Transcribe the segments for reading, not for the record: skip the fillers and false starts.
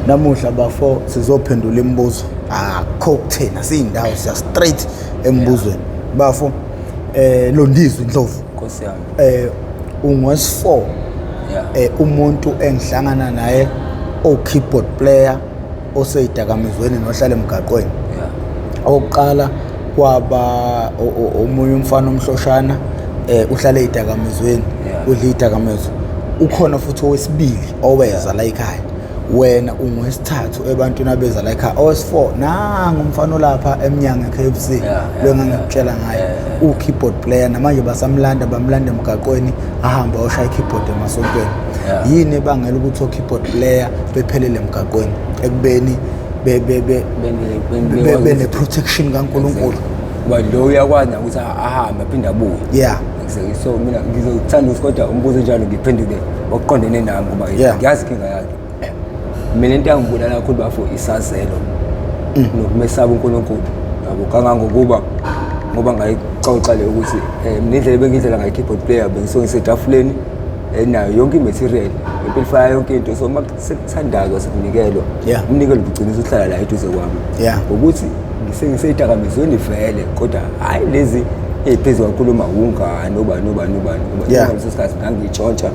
namuhla bafo sizophendula imibuzo akho kuthena siyindawo siya straight embuzweni bafo Londizwe Ndlovu Nkosi yami ungwes4 umuntu engihlangana naye keyboard player oseyidakamizweni nohlala emgaqweni oqala kwaba umunye umfana omhloshana uhlala eyidakamizweni udla idakamizwe ukhona futhi owesibili oweza la ekhaya wena ungwesithathu ebantwini abeza la ekhaya owes4 nanga umfana olapha eminyango eKFC lo ngangikutshela ngayo keyboard player namanje bamlanda emgaqweni ahamba oshaya keyboard emasontweni yini ebangela ukuthi keyboard player bephelele emgaqweni ekubeni bene protection kaNkulunkulu kuba lo uyakwazi ukuthi ahambe aphinde abuye so mina ngizothanda kodwa umbuzo njalo ngiphendule okuqondene nami ngoba ngiyazi inkinga yakhe mina into engibulala kakhulu bafo isazelo nokumesaba uNkulunkulu yabo kangangokuba ngoba ngayixoxa le ukuthi indlela bengidlela ngayo keyboard player bengisetafuleni nayo yonke imaterial impilifaya yonke into so makusithandazwa sikunikelwa umnikelo ugcinisa uhlala la eduze kwami ukuthi ngisengiseyidakamizweni vele kodwa hayi lezi eziphezulu kakhulu mawungani ubani leso sikhathi ngangitshontsha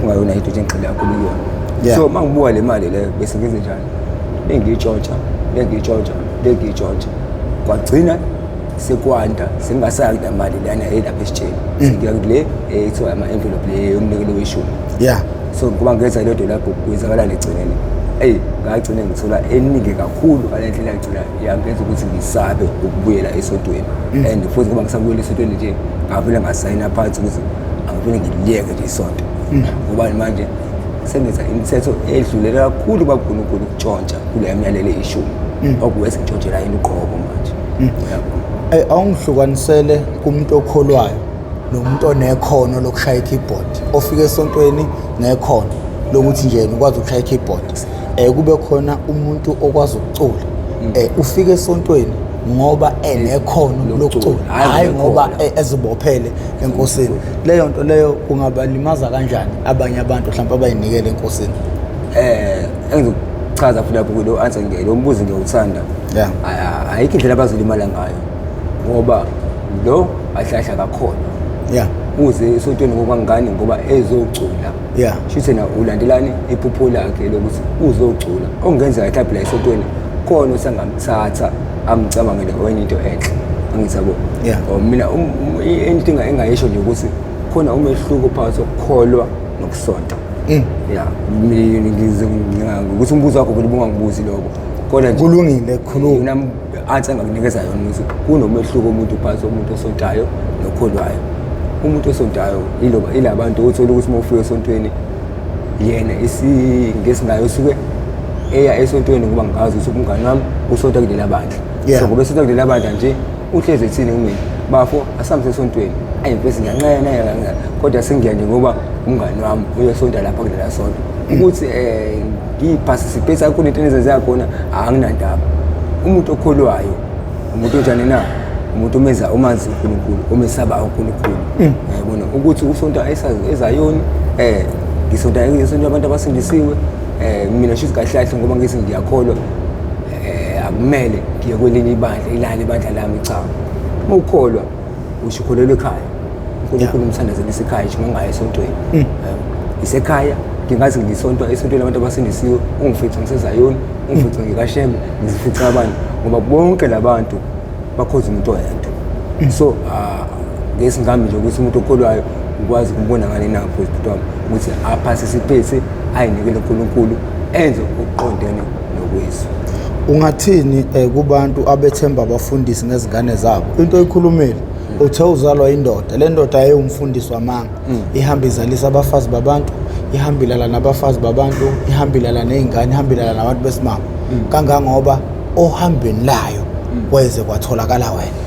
ungayona into engixele kakhulu yona so mangibuka le mali le bese ngize njani bengitshontsha kwagcina sekwanda singasayi namali lana elapha esitsheni ngiya kule ethiwa ama envelope le yomnikelo weshumi so kuba ngeza le dola lapho kwenzakala legcineni ngagcina ngithola eningi kakhulu alendlela ngicela yangenza ukuthi ngisabe ukubuyela esontweni and futhi kuba ngisabuyela esontweni nje ngavela ngasayina phansi ukuthi angivele ngiliyeke nje isonto ngoba manje sengenza imithetho edlulela kakhulu kaNkulunkulu ukutshontsha kule emyalelo ishumi okuwese ngitshontshela yini uqobo manje awungihlukanisele kumuntu okholwayo nomuntu onekhono lokushaya keyboard ofika esontweni nekhono lokuthi nje ukwazi ukushaya keyboard kube khona umuntu okwazi ukucula ufika esontweni ngoba enekhono lokucula hayi ngoba ezibophele enkosini leyo nto leyo kungabalimaza kanjani abanye abantu mhlawumbe abayinikele enkosini engizochaza futhi lapho kulo answer lo mbuzo ngiyawuthanda ayikho indlela abazolimala ngayo ngoba lo ahlahla kakhona uze esontweni ngoba ngani ngoba ezocula shithi na ulandelani iphupho lakhe lokuthi uzocula ongenzeka mhlawumbe la esontweni khona usangamthatha amcabangele kwenye into enhle angizabo mina into engayisho nje ukuthi khona umehluko phakathi kokukholwa nokusonta mina ngizonga ukuthi umbuzo wakho kulibunga ngibuzi lokho kodwa nje kulungile khuluma nami answer ngakunikeza yona ukuthi kunomehluko umuntu phakathi komuntu osontayo nokholwayo umuntu osontayo ilabantu uthola ukuthi mawufika esontweni yena ngesingayo suke eya esontweni ngoba ngazi ukuthi umngane wami usonta kulela bandla so ngoba esonta kulela bandla nje uhleze ethini kumina bafo asamse esontweni ayimfesi ngiyanqena kodwa sengiya nje ngoba umngane wami uyesonta lapha kulela sonto ukuthi ngiparticipate kakhulu into ezenza khona anginandaba umuntu okholwayo umuntu onjani na umuntu omeza umanzi uNkulunkulu omesaba uNkulunkulu yabona ukuthi usonta ezayoni ngisonta esonto abantu abasindisiwe mina shithi kahle ngoba ngisi ngiyakholwa akumele ngiye kwelinye ibandla ilali ibandla lami cha mawukholwa ushikholelwe ekhaya uNkulunkulu umthandazela esekhaya nje ngangaye esontweni isekhaya ngingazi ngisonto esontweni abantu abasindisiwe ungifica ngisezayoni ungifica ngikashembe ngizifica abantu ngoba bonke labantu bakhoza umuntu oyedwa so ngesingami nje ukuthi umuntu okholwayo ukwazi ukubona ngani na phezulu wami ukuthi aparticipate ayinikele uNkulunkulu enze ukuqondene nokwesu ungathini kubantu abethemba abafundisi ngezingane zabo into ekhulumile uthe uzalwa indoda le ndoda ayeyumfundisi wamanga ihamba izalisa abafazi babantu ihambilana nabafazi babantu ihambilana nezingane ihambilana nabantu besimama kangangoba ohambeni layo kweze kwatholakala wena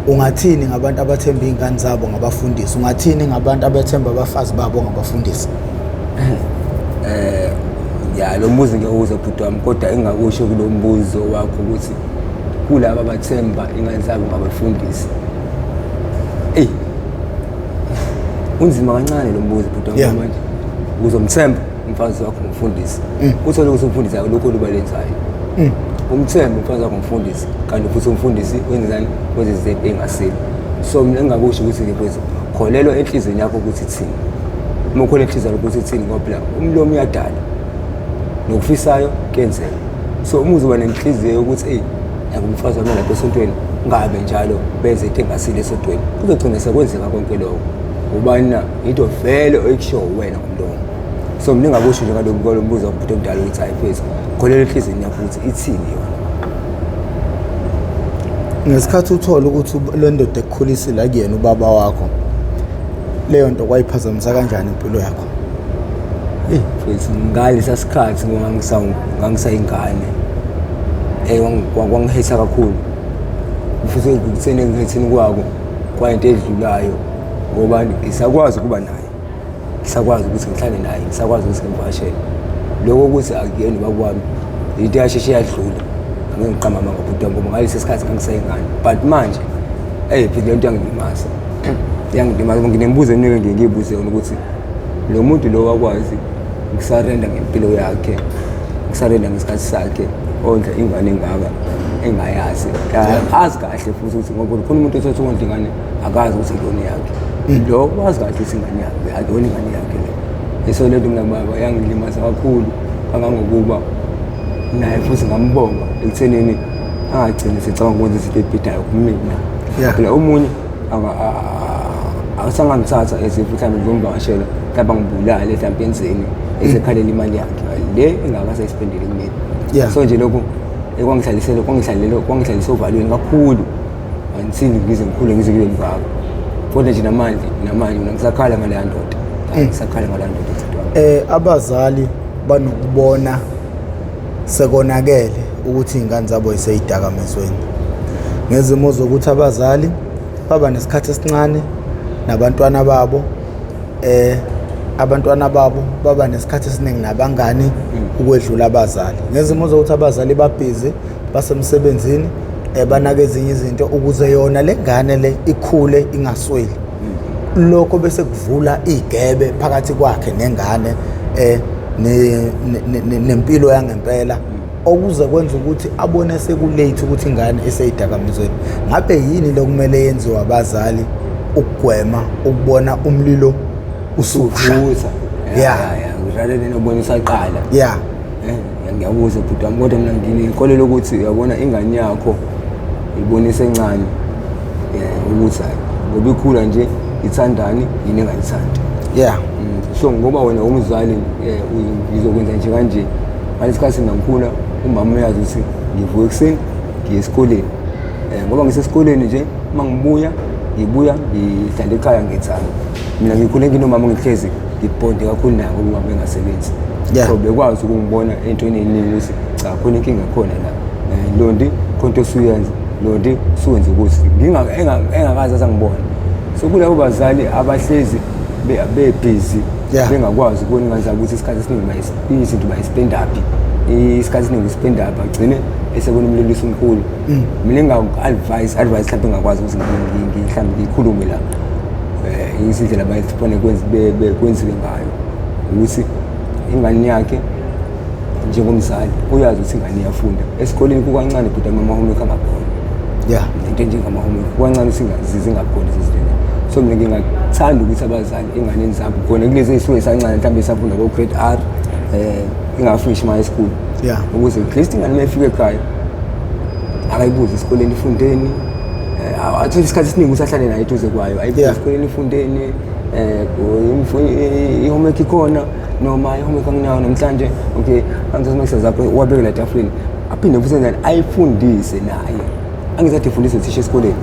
ungathini ngabantu abathemba izingane zabo ngabafundisi ungathini ngabantu abathemba abafazi babo ngabafundisi lo mbuzo ngiyawuza bhuti wami kodwa engakusho kulo mbuzo wakho ukuthi kulabo abathemba izingane zabo ngabafundisi unzima kancane lo mbuzo bhuti wami manje uzomthemba umfazi wakho ngumfundisi uthole ukuthi umfundisi akukho olubalenzayo umthembe umfazi wakho ngumfundisi kanti futhi umfundisi wenzani wenza izinto engasile so mina engakusho ukuthi ngifethu kholelwa enhlizweni yakho ukuthi ithini uma ukholelwa enhlizweni ukuthi ithini ngoba phela umlomo uyadala nokufisayo kuyenzeka so uma uzoba nenhliziyo yokuthi ngumfazi wami lapha esontweni ngabe njalo benze into engasile esontweni kuzogcina sekwenzeka konke lokho ubani na into vele oyikushiwo wena ngomlomo so mina engakusho nje ngalo mbuzo wakho omdala ukuthi hayi mfethu kholelwa enhlizweni yakho ukuthi ithini yona ngesikhathi uthola ukuthi le ndoda ekukhulisile akuyena ubaba wakho leyo nto kwayiphazamisa kanjani impilo yakho mfethu ngalesa sikhathi ngangisayingane kwangihesa kakhulu futhi ekutheni ngihethini kwako kwayinto edlulayo ngoba ngisakwazi ukuba naye ngisakwazi ukuthi ngihlale naye ngisakwazi ukuthi ngimvashele lokho ukuthi akuyena ubaba wami into yasheshe yadlula ngiqamba amangaphuti wami ngoba ngalesi sikhathi ngangisayingane but manje phela lento yangidimaza nginembuzo eminingi ngiyibuze ukuthi lo muntu lo wakwazi ukusarenda ngempilo yakhe ukusarenda ngesikhathi sakhe ondla ingane engaka engayazi azi kahle futhi ukuthi ngoba khona umuntu othatha ondla ingane akazi ukuthi ingane yakhe lo wazi kahle ukuthi ingane yakhe akuyona ingane yakhe le so lento mina baba yangilimaza kakhulu kangangokuba naye futhi ngambonga ekuthenini angagcini sicabanga ukwenza izinto ebhidayo kumina phela omunye akasangangithatha ezifuthi mhlawumbe ngizomvakashela mhlawumbe ngibulale mhlawumbe enzeni esekhalela imali yakhe le engakasayisipendele kumina so nje lokho kwangihlalise ovalweni kakhulu until ngize ngikhule ngize kube ngivaka kodwa nje namanje mina ngisakhala ngaleya ndoda ngisakhala ngaleya ndoda abazali banokubona sekonakele ukuthi izingane zabo ziseyidakamizweni ngezimo zokuthi abazali baba nesikhathi esincane nabantwana babo abantwana babo baba nesikhathi esiningi nabangani ukwedlula abazali ngezimo zokuthi abazali babhizi basemsebenzini banake ezinye izinto ukuze yona lengane le ikhule ingasweli lokho bese kuvula igebe phakathi kwakhe nengane nempilo yangempela okuze kwenza ukuthi abone sekulate ukuthi ingane eseyidakamizweni ngabe yini lokumele yenziwe abazali ukugwema ukubona umlilo usuvuza ngirathe nobonisa iqala ngiyabuza bhuti wami kodwa mina nginenkolelo ukuthi uyabona ingane yakho ibonisa encane ukuthi hayi ngoba ikhula nje ithandani yini engayithandi so ngoba wena umzali ngizokwenza nje kanje ngalesikhathi ngikhula umama uyazi ukuthi ngivuka ekuseni ngiye esikoleni ngoba ngisesikoleni nje mangibuya ngihlala ekhaya ngethanga mina ngikhule nginomama ngihlezi ngibonde kakhulu naye ngoba umama engasebenzi so bekwazi ukungibona entweni eningi ukuthi cha khona inkinga khona la Londi khonto suyenza Londi suwenza ukuthi engakazi asangibona so kulabo bazali abahlezi bebusy bengakwazi ukubona ingane zabo ukuthi isikhathi esiningi izinto bayispend uphi isikhathi esiningi ispend uphi agcine esekona umlelisi omkhulu mina enga-advise mhlawumbe engakwazi ukuthi mhlawumbe ngikhulume la izindlela bayifone kwenziwe ngayo ukuthi ingane yakhe njengomzali uyazi ukuthi ingane iyafunda esikoleni kukancane but ama-homework angakhona into njengama-homework kukancane ukuthi zingakhona izinto so mina ngingathanda ukuthi abazali enganeni zabo khona kulezi ey'suke yisancane mhlawumbe isafunda ko-grade R ingafishi ma school ukuze at least ingane uma ifika ekhaya akayibuze esikoleni ifundeni athole isikhathi esiningi usahlale nayo eduze kwayo ayibuze esikoleni ifundeni i-homework ikhona noma i-homework anginayo namhlanje okay angizazimekisa zakho wabekela etafuleni aphinde futhi enzani ayifundise naye angizathi ifundise uthisha esikoleni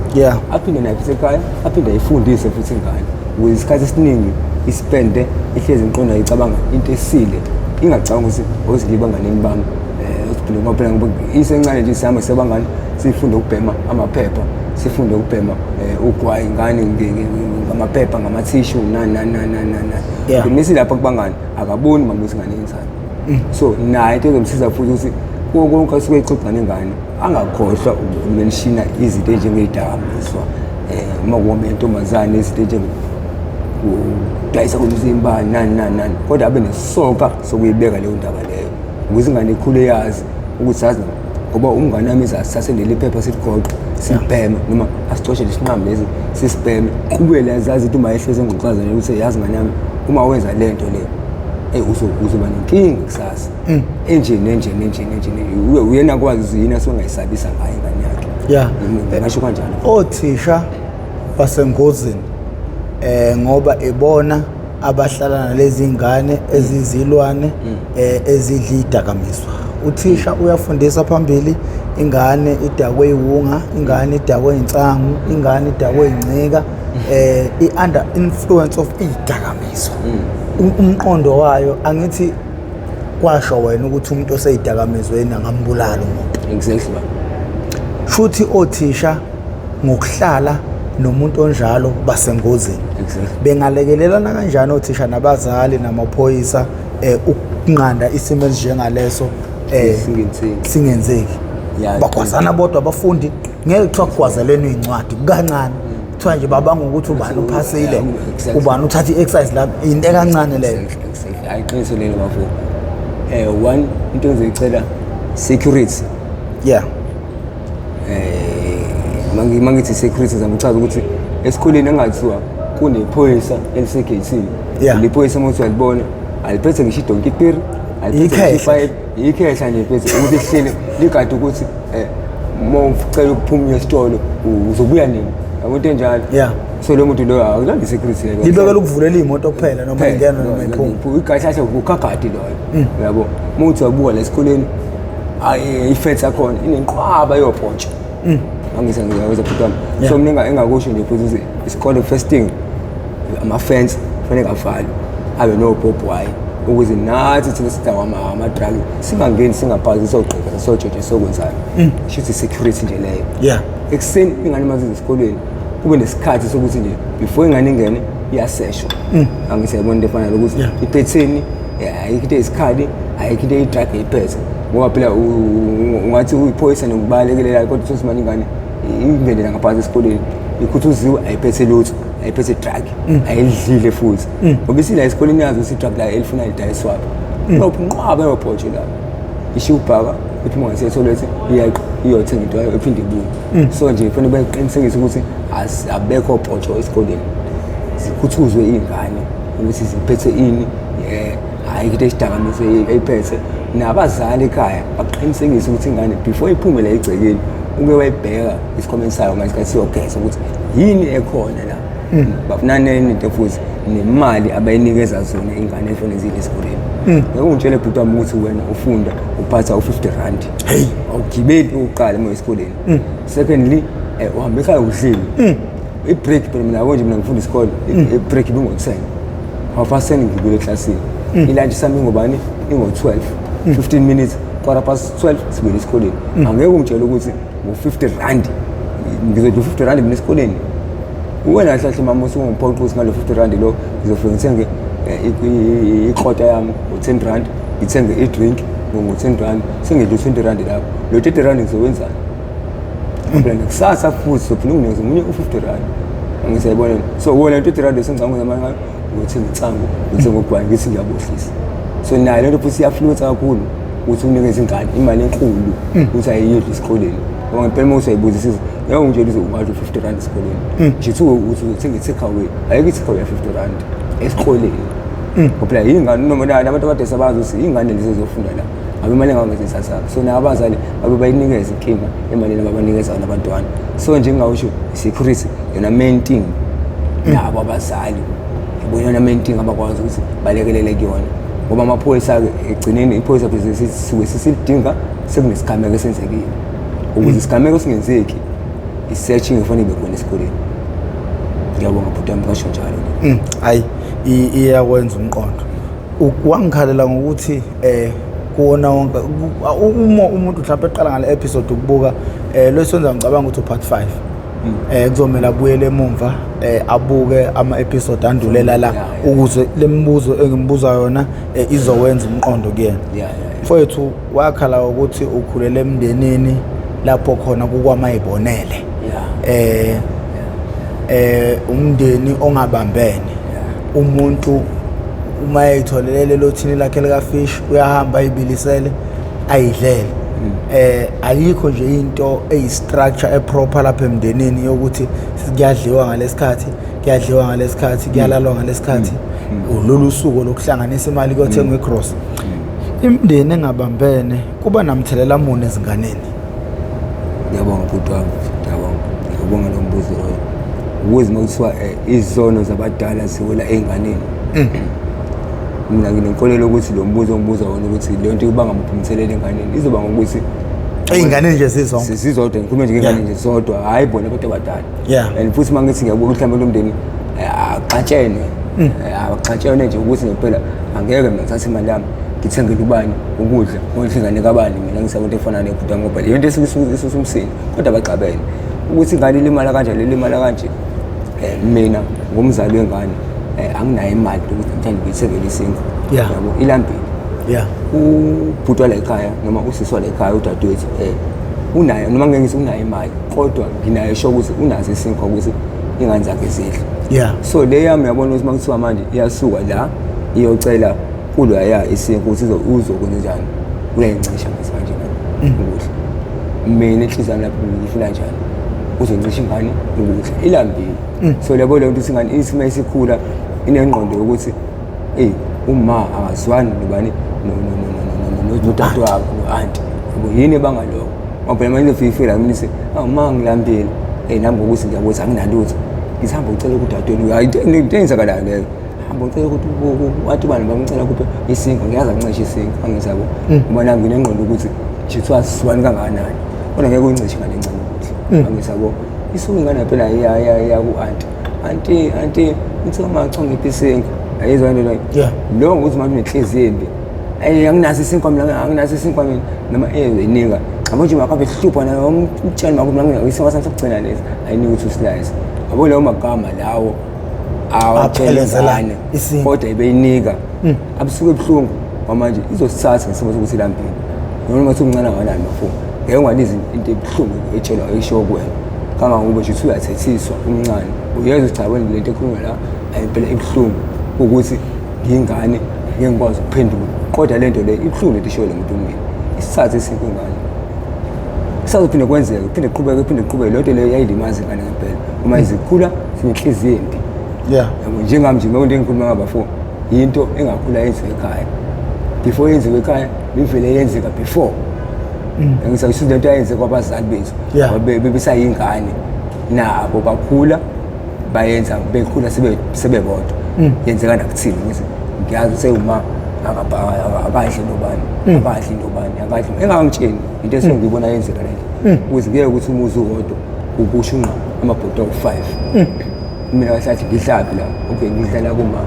aphinde naye futhi ekhaya aphinde ayifundise futhi ingane ukuze isikhathi esiningi ispende ihlezi imqondo ayicabanga into esile ingacabanga ukuthi ozilibanganeni bami esiphinde ngoba phela ngoba isencane nje sihamba sebangani sifunde ukubhema amaphepha sifunde ukubhema ugwayi ingane ngamaphepha ngamathishu misi lapha kubangani akaboni mama ukuthi ingane yenzani so naye into ezomsiza futhi ukuthi konke asuke exoxa nengane angakhohlwa ukumenshina izinto ezinjengezidakamizwa uma kuhamba intombazane izinto udayisa komzimba nani kodwa abe nesoka sokuyibeka leyo ndaba leyo ukuze ingane ikhule yazi ukuthi sazi ngoba umngane wami sasendele iphepha sithi goqo sibheme noma asicoshe lesinqamo lezi sisibheme kube lazazi ukuthi uma ehleze ngixazana ukuthi yazi ngane yami uma wenza lento le uzoba nenkinga kusasa enje uyena kwazi yini asongayisabisa ngayo ingane yakhe ngisho kanjalo othisha basengozini ngoba ebona abahlala nalezi ngane ezizilwane ezidla idakamizwa. Uthisha uyafundisa phambili ingane idakwe iwunga, ingane idakwe insangu, ingane idakwe incika under influence of idakamizwa. Umqondo wayo angithi kwasho wena ukuthi umuntu oseyidakamizweni angambulala umuntu. Exactly. Futhi othisha ngokuhlala nomuntu onjalo basengozini. Bengalekelelana kanjani othisha nabazali namaphoyisa ukunqanda isimo esinjengaleso singenzeki? Bakwazana bodwa abafundi ngeke kuthiwa kugwazelene incwadi kancane kuthiwa nje babanga ukuthi ubani uphasile ubani uthatha i-exercise la into ekancane leyo. Ayiqiniso lelo bafo. One into engizicela security. Mangithi security ngizamuchaza ukuthi esikoleni engathiwa kunephoyisa elisegeyithini. Lephoyisa manje uyalibona aliphethe ngisho idonki piri aliphethe ikhehla nje phethe ukuthi sihlele ligade ukuthi uma ucela ukuphuma esitolo uzobuya nini abantu enjalo. So lo muntu lo akulandi security leyo libekela ukuvulela imoto kuphela noma ingena noma iphuma igahlahla ukukagadi loyo yabo muthi wabuka la esikoleni ifence yakhona inenqwaba yophontsho angizangiyawenza phutama. So mina engakusho nje futhi isikole first thing ama-fence kufanele avalwe abe nobhobhwayi ukuze nathi thina sidakwa ama-drug singangeni singaphazi sogqeka sojoje sokwenzani shuthi security nje leyo. Ekuseni ingane mazize esikoleni kube nesikhathi sokuthi nje before ingane ingene iyaseshwa. Angisayibona into efana lokuthi iphetheni ayikho into esikhali ayikho into i-drug iphethe ngoba phela ungathi uyiphoyisa nokubalekelelayo kodwa uthi manje ingane ingene ngaphansi esikoleni ikhuthuziwe ayiphethe lutho ayiphethe drug ayidlile futhi ngoba isila esikoleni yazi ukuthi drug la elifuna idayiswapha unqwaba yobhotsho la isho ubhaka iphuma ngasetoilet iyothenga into yayo ephinde ibuye. So nje kufanele bayiqinisekise ukuthi abekho obhotsho esikoleni zikhuthuzwe ingane ukuthi ziphethe ini ayikho into esidakamise ayiphethe nabazali ekhaya baqinisekise ukuthi ingane before iphume la egcekeni uke wayibheka isikhomeni sayo ngasikhathi siyogeza ukuthi yini ekhona la bafunane into futhi nemali abayinikeza zona ingane efanele zile esikoleni. Ngikungitshela bhuti wami ukuthi wena ufunda uphatha u50 rand awugibeli uqala uma esikoleni. Secondly uhambe ekhaya udlile i-break phela mina konje mina ngifunda isikole i-break bingo-10 awufaseni ngibuyele eklasini ilunch sami ngobani ingo-12 15 minutes 12:15 sibuyele esikoleni. Angeke ungitshele ukuthi ngo-50 rand ngizodla u50 rand mina esikoleni. Wena hlahle mama usungiphoqa ngalo 50 rand lo ngizofika ngithenge iqhota yami ngo10 rand ngithenge i-drink ngo10 rand sengidla 20 rand lapho lo 30 rand ngizowenzani? Plan kusasa futhi sophela unginikeza umunye u50 rand angisayibona. So wona 30 rand sengizangu zamanga ngothenga insangu ngithenga ugwayi ngithi ngiyabohlisa. So nayo lento futhi iyafluenza kakhulu ukuthi unikeze ingane imali enkulu ukuthi ayiyidle esikoleni. Ngoba ngempela uma usayibuzisisa yebo ngitshela ukuthi ungadla 50 rand esikoleni ngithi uthi uthenga i-take away ayike i-take away 50 rand esikoleni. Ngoba ingane noma abantu abadesa abazi ukuthi ingane lezi zizofunda la abe imali engangezisasa. So nabazali babe bayinikeza inkinga emalini ababanikeza abantwana. So nje ngawusho security yona main thing nabo abazali ibona main thing abakwazi ukuthi balekelele kuyona ngoba amaphoyisa egcineni iphoyisa bhizinisi sisidinga sekunesikhameko esenzekile ukuze isigameko singenzeki i-searching kufanele ibe khona esikoleni. Ngiyabonga bhuti wami kasho njalo. Hayi iyakwenza umqondo. Wangikhalela ngokuthi kuona wonke uma umuntu mhlawumbe eqala ngale episode ukubuka lesonza ngicabanga ukuthi part 5 kuzomela abuyele emumva abuke ama episode andulela la ukuze lembuzo engimbuza yona izowenza umqondo kuyena. Mfowethu wakhala ukuthi ukhulele emndenini lapho khona kukwamayibonele umndeni ongabambene umuntu uma eyitholele lelo thini lakhe likafish uyahamba ayibilisele ayidlele. Ayikho nje into eyi-structure eproper lapha emndenini yokuthi kuyadliwa ngalesikhathi, kuyadliwa ngalesikhathi, kuyalalwa ngalesikhathi. Lolu suku lokuhlanganisa imali kuyothengwa igross. Imindeni engabambene kuba namthelela muni ezinganeni? Ngiyabonga bhuti wami, ngiyabonga lo mbuzo loyo. Ukuze makuthiwa izono zabadala ziwela ey'nganeni, mina nginenkolelo ukuthi lo mbuzo ongibuza wona ukuthi le nto ibanga muphi umthelela enganeni izoba ngokuthi ey'nganeni nje zizonke zizodwa, ngikhuluma nje ngey'ngane nje zodwa, hhayi bona abantu abadala. And futhi uma ngithi ngiyabuka mhlawumbe lo mndeni axatshenwe nje ukuthi ngempela angeke mina ngithathe imali yami ngithengele ubani ukudla ngondle ingane kabani mina ngisabonto efana nebhuti wami ngoba leyo nto isusa umsini kodwa baxabene ukuthi ingane ilimala kanjani ilimala kanje. Mina ngomzali wengane anginayo imali ukuthi ngithande ngiyithengele isinkwa, yabo ilambile. Ubhuti wala ekhaya noma usisi wala ekhaya udadewethu unayo noma ngeke ngithi unayo imali kodwa nginayo sho ukuthi unazo isinkwa ukuthi ingane zakhe zidle. So le yami uyabona ukuthi makuthiwa manje iyasuka la iyocela kulwaya isinkwa ukuthi uzokwenza njani uyayincisha manje ukudla. Mina enhliziyo yami lapho ngifuna njani uzoncisha ingane ukudla ilambile. So lebo le nto isingane isima isikhula inengqondo yokuthi uma akazwani nobani nodade wabo no-anti yabo yini bangaloko ngoba phela manje ifika mina ithi uma ngilambile nami ngokuthi ngiyabuza anginalutho ngihamba ngicela kudadewenu hayi into eyenzakalayo leyo hamba ngicela ukuthi wathi bani bamcela kuphe isinkwa ngiyazi angincishe isinkwa angizabo uma nami nginengqondo ukuthi jithwa siswani kangakanani kodwa ngeke uyincishe ngale ncane ukuthi angizabo isuke ingane phela ya ku-anti ngithi uma ngicela ngiphe isinkwa ayizwa into leyo lo ngokuthi manje unenhliziyo embi anginaso isinkwa mina anginaso isinkwa mina noma eyinika yabo nje makabe hlupha nayo umtshela mako mina ngisinkwa sami sokugcina lezi ayinika ukuthi uslice yabo leyo magama lawo awaphelezana kodwa ibeyinika abusuke ebuhlungu manje izosithatha ngesimo sokuthi ilambile noma ukuthi umncane kangakanani mafuna ngeke ungalizi into ebuhlungu etshelwa esho kuwena kangangoba nje uthi uyathethiswa umncane uyeza ukuthi cha wena lento ekhulunywa la ayimpela ebuhlungu ukuthi ngingane ngeke ngikwazi ukuphendula kodwa lento le ibuhlungu lento isho le muntu mina isithathe isinkwa ingane isazophinde kwenzeka iphinde iqhubeke lento le yayilimaza ingane ngempela uma izikhula sinenhliziyo embi yabo njengami nje into engikhuluma ngabafo into engakhula yenziwe ekhaya before yenziwe ekhaya bivele yenzeka before ngisayisho lento ayenzeka kwabazali bethu bebesayingane nabo bakhula bayenza bekhula sebebodwa yenzeka nakuthini ukuthi ngiyazi useyuma akadli nobani engangitsheni into esengiyibona yenzeka lento ukuze ngeke ukuthi umuzi uwodwa ukushunqa amabhodo awu-5 mina kahlathi ngihlapi la okay ngidlala kumama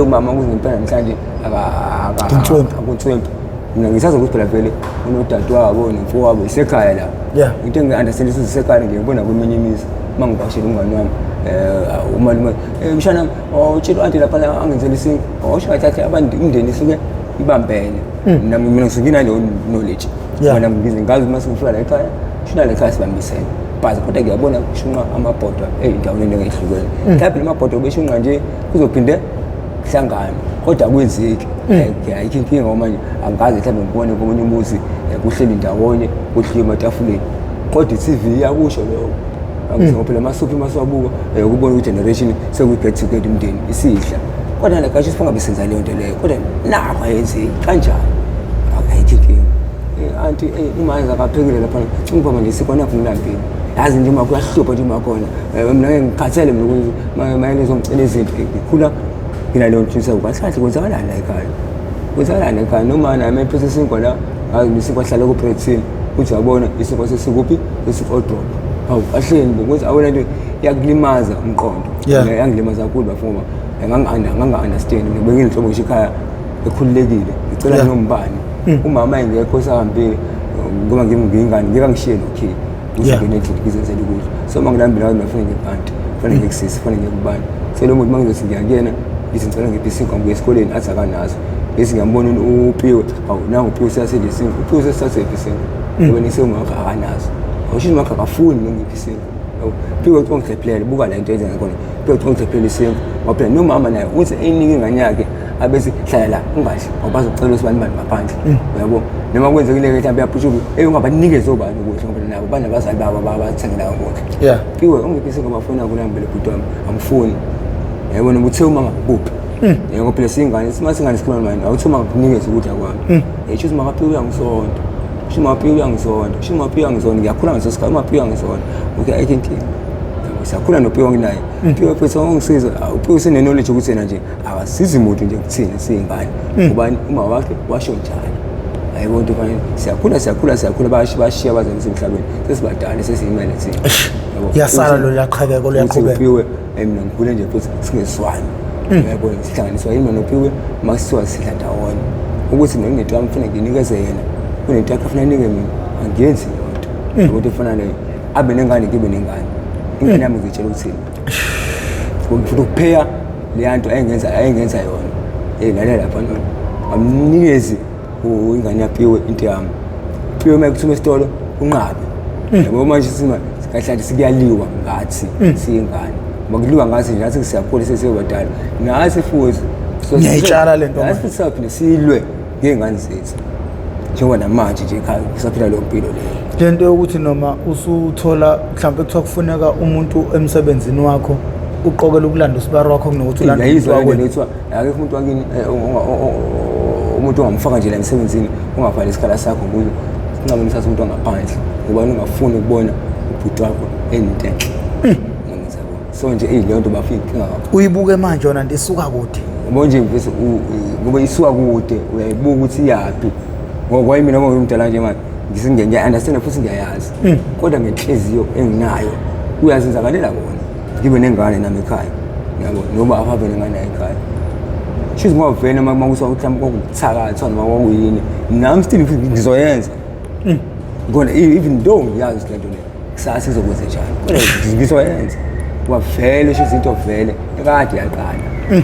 umama kuze ngempela namhlanje akuntswempe mina ngisazi ukuthi phela vele unodade wabo nomfowabo isekhaya la into engi-understand ukuthi isekhaya ngiyibona kweminye imizi uma ngivakashela umngane wami umalume mshana utshela u-anti lapha angenzela isinkwa osho ngathathi imindeni isuke ibambene mina ngisuke nginaleyo knowledge mina ngazi uma sengifika la ekhaya shina la ekhaya sibambisene but kodwa ngiyabona kushunqa amabhodo ey'ndaweni engehlukene lapho amabhodo beshunqa nje kuzophinde kuhlangane kodwa akwenzeki ayikho inkinga manje angazi mhlawumbe ngibone komunye umuzi kuhleli ndawonye kuhliwe ematafuleni kodwa i-TV iyakusho lokho ngoba phela masuphi masiwabuka ukubona i-generation sekuyi-back together umndeni isidla kodwa la kasho sifangabe senza leyo nto leyo kodwa nakho ayenzeki kanjani ayikho inkinga anti uma akaphekile lapha ngipha manje sikona kunilambile yazi nje uma kuyahlupha nje uma khona mina ngeke ngikhathele mina ukuthi mayele zongicela izinto ngikhula nginaleyo nto kahle kwenzakalani la ekhaya kwenzakalani ekhaya noma nami ephese isinkwa la isinkwa hlala ku-protein uthi uyabona isinkwa sesikuphi esiko-drop hawu kahleni ukuthi awona nto iyakulimaza umqondo yangilimaza kakhulu bafoma nganga-understand benginhlobo ngisho ekhaya ekhululekile ngicela nombani umama engekho sahambile ngoba ngingane ngeke ngishiye nokhiye uzongena endlini ngizenzela ukudla so uma ngilambile ngazi ngifuna ngebhanti kufanele ngekusisi kufanele ngekubani so lo muntu uma ngizothi ngiyakuyena ngithi ngicela ngiphe isinkwa ngibuye esikoleni athi akanazo bese ngiyambona uPiwe hawu nangu uPiwe siyasele isinkwa uPiwe sesithathe isinkwa ngoba nisewumakho akanazo awusho umakho akafuni ngiphe isinkwa Phiwe kuthi ongihlephelele buka le nto ezenza khona. Phiwe kuthi ongihlephelele isinkwa. Waphela nomama naye uthi enike ingane yakhe abese hlala la ungahle ngoba bazocela usibani bani ngaphandle. Uyabo? Noma kwenzekile mhlawumbe yaphushuka ungabanikeze obani ukuthi ngoba nabo banabazali babo abathengela ukudla. Yeah. Phiwe ungiphi isinkwa bafuna kulambele bhuti wami amfuni. Yabona ukuthi uma ngakubuphi. Ngoba phela singane simasingane sikhuluma manje awuthi uma ngikunikeza ukudla kwami. Esho makaPhiwe uyangisonda. Sho makaPhiwe uyangisonda. Sho makaPhiwe uyangisonda ngiyakhula ngasesikhathi makaPhiwe uyangisonda. Okay I can think. Siyakhula noPhiwe nginaye. Phiwe phethe ungisiza uPhiwe sene knowledge ukuthi yena nje akasizi umuntu nje kuthina singane. Ngoba uma wakhe washo njalo. Ayibona into fanele siyakhula bashiya bazali emhlabeni. Sesibadala sesiyimele thina. Yasala lo laqhakeko luyaqhubeka. Phiwe mina ngikhule nje futhi singeswani. Yabona sihlanganiswa yini noPhiwe masisiwa sidla ndawonye. Ukuthi mina nginento yami ufuna nginikeze yena. Kunento yakhe ufuna nike mina angiyenzi lento. Ukuthi ufana naye abe nengane ngibe nengane. Ingane yami ngitshela ukuthi ngifuna ukupheya le nto ayengenza yona. Lalela lapha amnikezi ingane yaPhiwe into yami. Phiwe mayekuthuma esitolo unqabe. Yabo manje kahle sikuyaliwa ngathi siyingane. Makuliwa ngathi nje nathi siyakhula sesiyobadala. Nathi futhi ngiyayitshala lento manje. Nathi sisaphinde silwe ngezingane zethu. Njengoba namanje nje ekhaya kusaphila lo mpilo leyo. Lento yokuthi noma usuthola mhlawumbe kuthiwa kufuneka umuntu emsebenzini wakho uqokela ukulanda usibaro wakho kunokuthi ulanda wakho lethiwa akekho umuntu wakini umuntu ongamfaka nje la emsebenzini ungavali isikhala sakho ngoba singabe nithatha umuntu ongaphandle ngoba ungafuni ukubona ubhuti wakho enitenhle. So nje leyo nto bafika inkinga kakhulu. Uyibuke manje yona nto isuka kude. Ngoba nje mfethu ngoba isuka kude uyayibuka ukuthi yapi. Ngoba yimi noma ngimdala nje manje ngiya understand futhi ngiyayazi. Kodwa ngenhliziyo enginayo uyazenzakalela kona. Ngibe nengane nami ekhaya. Yabo noma ababe nengane ekhaya. Shizi ngoba vele makuswa mhlawumbe kokuthakatha noma kwakuyini. Nami still ngizoyenza. Ngona even though ngiyazi lento le kusasa sizokwenza njani. Kodwa ngizoyenza. Wavele sho izinto vele ekade yaqala.